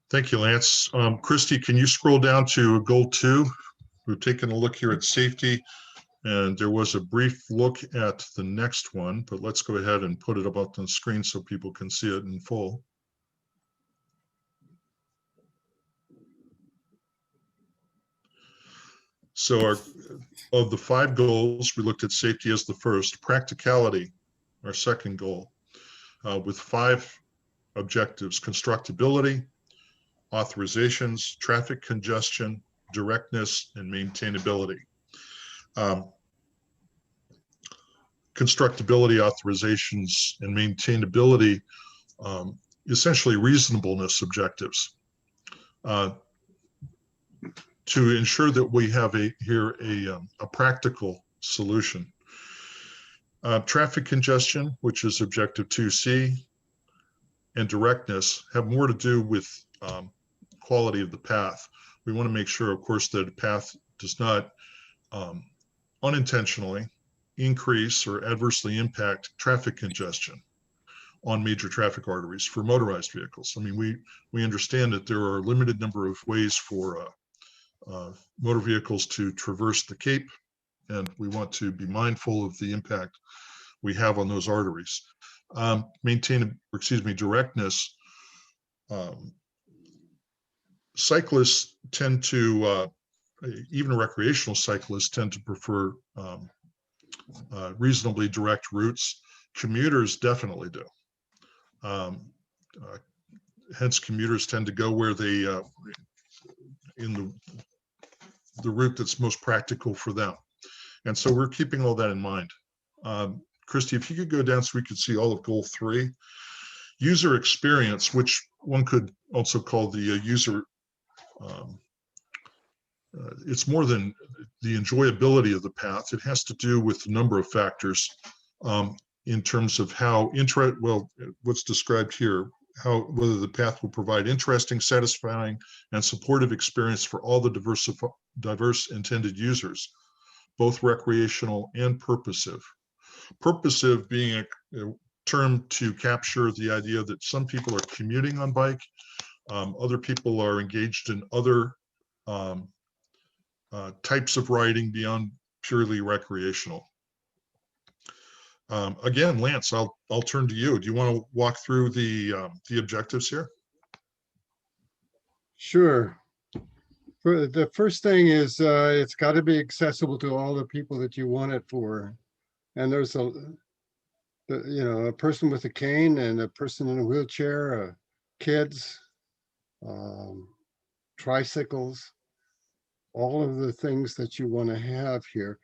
Speaker 4: Thank you, Lance. Christy, can you scroll down to goal 2? We've taken a look here at safety, and there was a brief look at the next one, but let's go ahead and put it up on the screen so people can see it in full. So of the 5 goals, we looked at safety as the first, practicality, our second goal, with 5 objectives: constructability, authorizations, traffic congestion, directness, and maintainability. Constructability, authorizations, and maintainability, essentially reasonableness objectives, to ensure that we have a practical solution. Traffic congestion, which is objective 2C, and directness have more to do with quality of the path. We want to make sure, of course, that a path does not unintentionally increase or adversely impact traffic congestion on major traffic arteries for motorized vehicles. I mean, we understand that there are a limited number of ways for motor vehicles to traverse the Cape, and we want to be mindful of the impact we have on those arteries. Directness. Cyclists tend to, even recreational cyclists tend to prefer reasonably direct routes. Commuters definitely do. Hence, commuters tend to go where they the route that's most practical for them. And so we're keeping all that in mind. Christy, if you could go down so we could see all of goal 3. User experience, which one could also call the user, it's more than the enjoyability of the path. It has to do with a number of factors in terms of how what's described here, whether the path will provide interesting, satisfying, and supportive experience for all the diverse intended users, both recreational and purposive. Purposive being a term to capture the idea that some people are commuting on bike, other people are engaged in other types of riding beyond purely recreational. Again, Lance, I'll turn to you. Do you want to walk through the objectives here?
Speaker 6: Sure. The first thing is it's got to be accessible to all the people that you want it for. And there's a person with a cane and a person in a wheelchair, kids, tricycles, all of the things that you want to have here.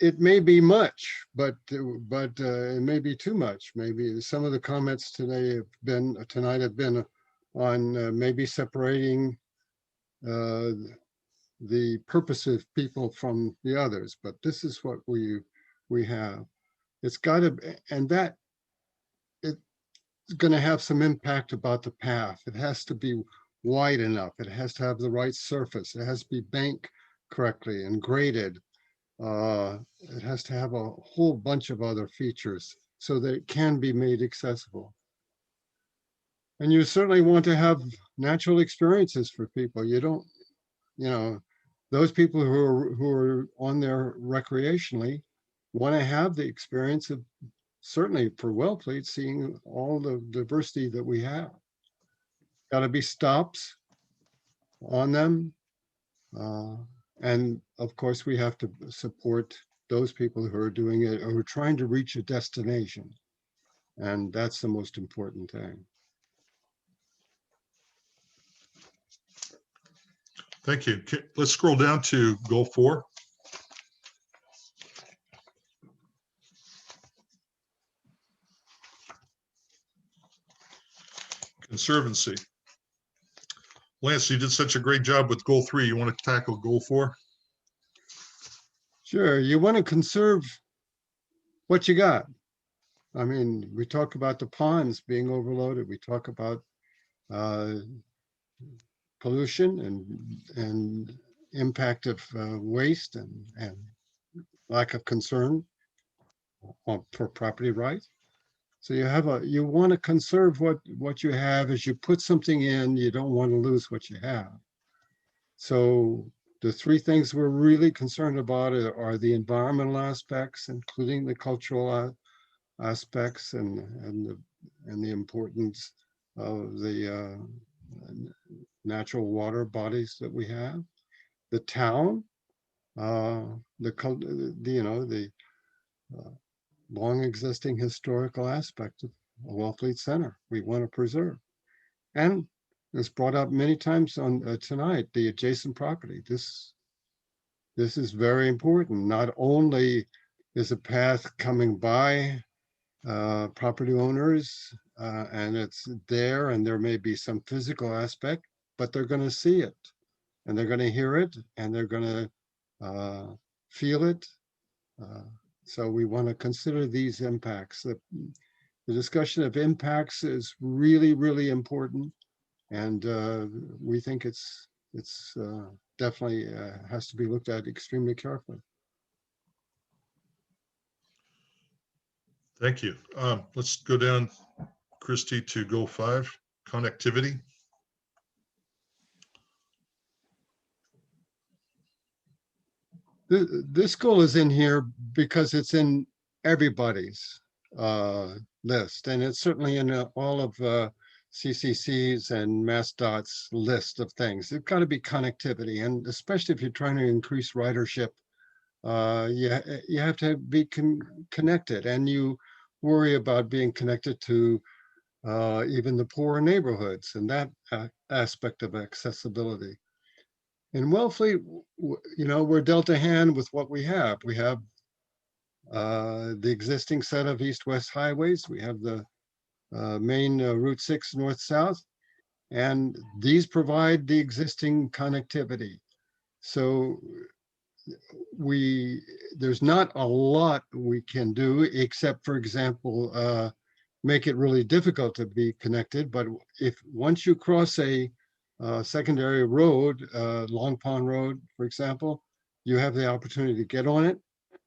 Speaker 6: It may be much, but it may be too much. Maybe some of the comments tonight have been on maybe separating the purposive people from the others. But this is what we have. It's got to, and that it's going to have some impact about the path. It has to be wide enough. It has to have the right surface. It has to be banked correctly and graded. It has to have a whole bunch of other features so that it can be made accessible. And you certainly want to have natural experiences for people. You don't, those people who are on there recreationally want to have the experience of, certainly for Wellfleet, seeing all the diversity that we have. Got to be stops on them. And of course, we have to support those people who are doing it, or who are trying to reach a destination. And that's the most important thing.
Speaker 4: Thank you. Let's scroll down to goal 4. Conservancy. Lance, you did such a great job with goal 3. You want to tackle goal 4?
Speaker 6: Sure. You want to conserve what you got. I mean, we talk about the ponds being overloaded. We talk about pollution and impact of waste and lack of concern for property rights. So you want to conserve what you have. As you put something in, you don't want to lose what you have. So the 3 things we're really concerned about are the environmental aspects, including the cultural aspects and the importance of the natural water bodies that we have, the town, the long existing historical aspect of Wellfleet Center we want to preserve. And it's brought up many times on tonight, the adjacent property. This is very important. Not only is a path coming by property owners and it's there, and there may be some physical aspect, but they're going to see it and they're going to hear it and they're going to feel it. So we want to consider these impacts. The discussion of impacts is really, really important. And we think it's definitely has to be looked at extremely carefully.
Speaker 4: Thank you. Let's go down, Christy, to goal 5, connectivity.
Speaker 6: This goal is in here because it's in everybody's list, and it's certainly in all of CCC's and MassDOT's list of things. It's got to be connectivity, and especially if you're trying to increase ridership, you have to be connected, and you worry about being connected to even the poorer neighborhoods and that aspect of accessibility. In Wellfleet, we're dealt a hand with what we have. We have the existing set of east-west highways. We have the main Route 6 north-south, and these provide the existing connectivity. So there's not a lot we can do, except, for example, make it really difficult to be connected. But once you cross a secondary road, Long Pond Road, for example, you have the opportunity to get on it,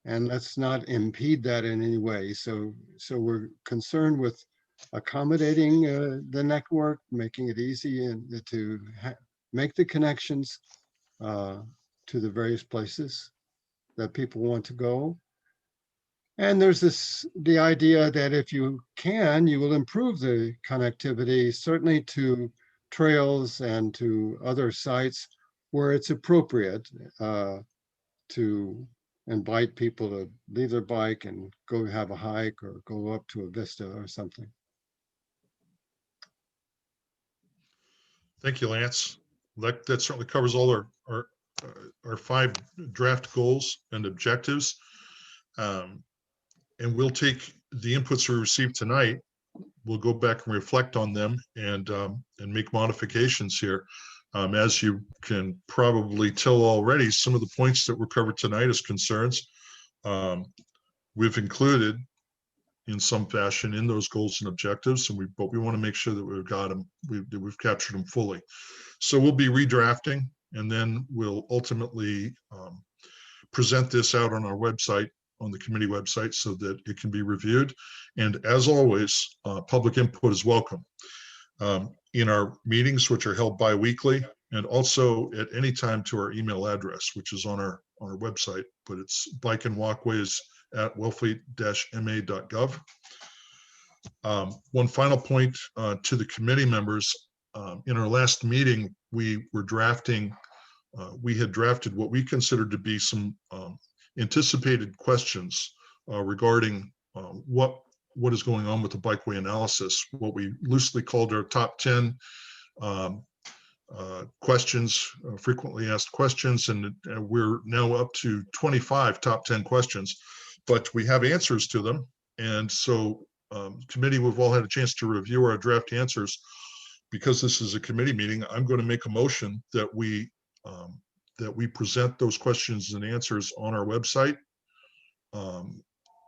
Speaker 6: and let's not impede that in any way. So we're concerned with accommodating the network, making it easy and to make the connections to the various places that people want to go. And there's the idea that if you can, you will improve the connectivity, certainly to trails and to other sites where it's appropriate to invite people to leave their bike and go have a hike or go up to a vista or something.
Speaker 4: Thank you, Lance. That certainly covers all our 5 draft goals and objectives. And we'll take the inputs we received tonight. We'll go back and reflect on them and make modifications here. As you can probably tell already, some of the points that were covered tonight as concerns, we've included in some fashion in those goals and objectives, but we want to make sure that we've got them, that we've captured them fully. So we'll be redrafting, and then we'll ultimately present this out on our website, on the committee website, so that it can be reviewed. And as always, public input is welcome in our meetings, which are held bi-weekly, and also at any time to our email address, which is on our website, but it's bikeandwalkways@wellfleet-ma.gov. One final point to the committee members. In our last meeting, we had drafted what we considered to be some anticipated questions regarding what is going on with the Bikeway analysis, what we loosely called our top 10 questions, frequently asked questions, and we're now up to 25 top 10 questions, but we have answers to them. And so committee, we've all had a chance to review our draft answers. Because this is a committee meeting, I'm going to make a motion that we present those questions and answers on our website.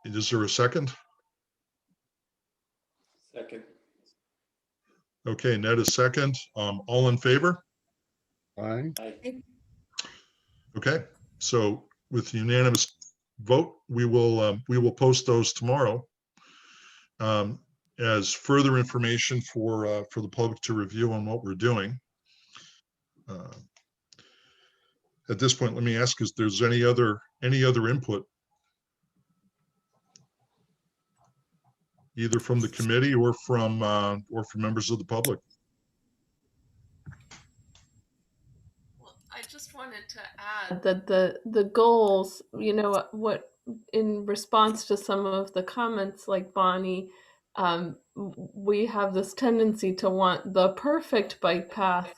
Speaker 4: Is there a second?
Speaker 2: Second.
Speaker 4: Okay, Ned is second. All in favor?
Speaker 6: Aye.
Speaker 4: Okay, so with unanimous vote, we will post those tomorrow as further information for the public to review on what we're doing. At this point, let me ask if there's any other input, either from the committee or from members of the public.
Speaker 1: I just wanted to add that the goals, what in response to some of the comments like Bonnie, we have this tendency to want the perfect bike path.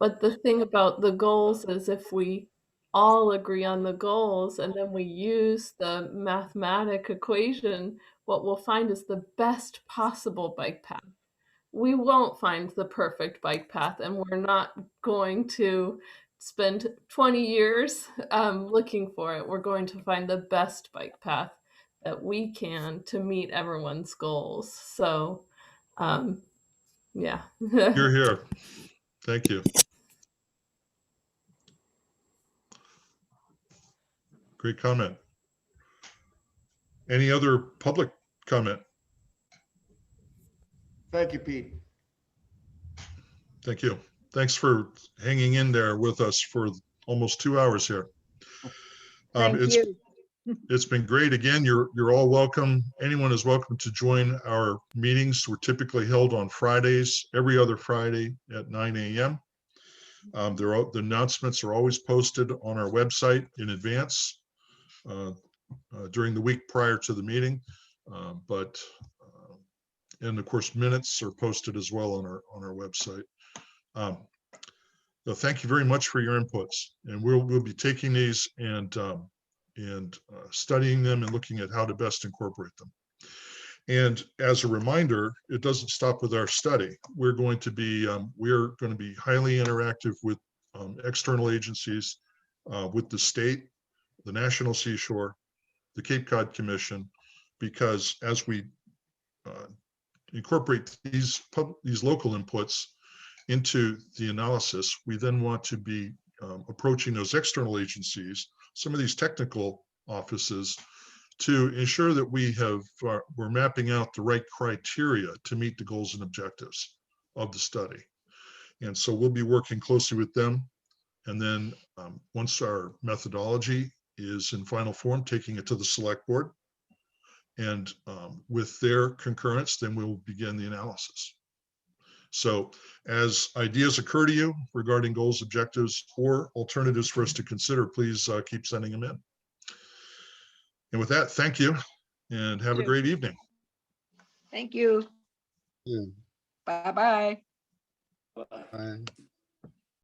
Speaker 1: But the thing about the goals is if we all agree on the goals and then we use the mathematic equation, what we'll find is the best possible bike path. We won't find the perfect bike path, and we're not going to spend 20 years looking for it. We're going to find the best bike path that we can to meet everyone's goals. So, yeah.
Speaker 4: You're here. Thank you. Great comment. Any other public comment?
Speaker 8: Thank you, Pete.
Speaker 4: Thank you. Thanks for hanging in there with us for almost 2 hours here.
Speaker 17: Thank you.
Speaker 4: It's been great. Again, you're all welcome. Anyone is welcome to join our meetings. We're typically held on Fridays, every other Friday at 9 a.m. The announcements are always posted on our website in advance during the week prior to the meeting. and of course, minutes are posted as well on our website. So thank you very much for your inputs, and we'll be taking these and studying them and looking at how to best incorporate them. And as a reminder, it doesn't stop with our study. We're going to be highly interactive with external agencies, with the state, the National Seashore, the Cape Cod Commission, because as we incorporate these local inputs into the analysis, we then want to be approaching those external agencies, some of these technical offices, to ensure that we're mapping out the right criteria to meet the goals and objectives of the study. And so we'll be working closely with them. And then once our methodology is in final form, taking it to the select board. And with their concurrence, then we'll begin the analysis. So as ideas occur to you regarding goals, objectives, or alternatives for us to consider, please keep sending them in. And with that, thank you and have a great evening.
Speaker 15: Thank you.
Speaker 6: Yeah.
Speaker 15: Bye-bye.
Speaker 6: Bye.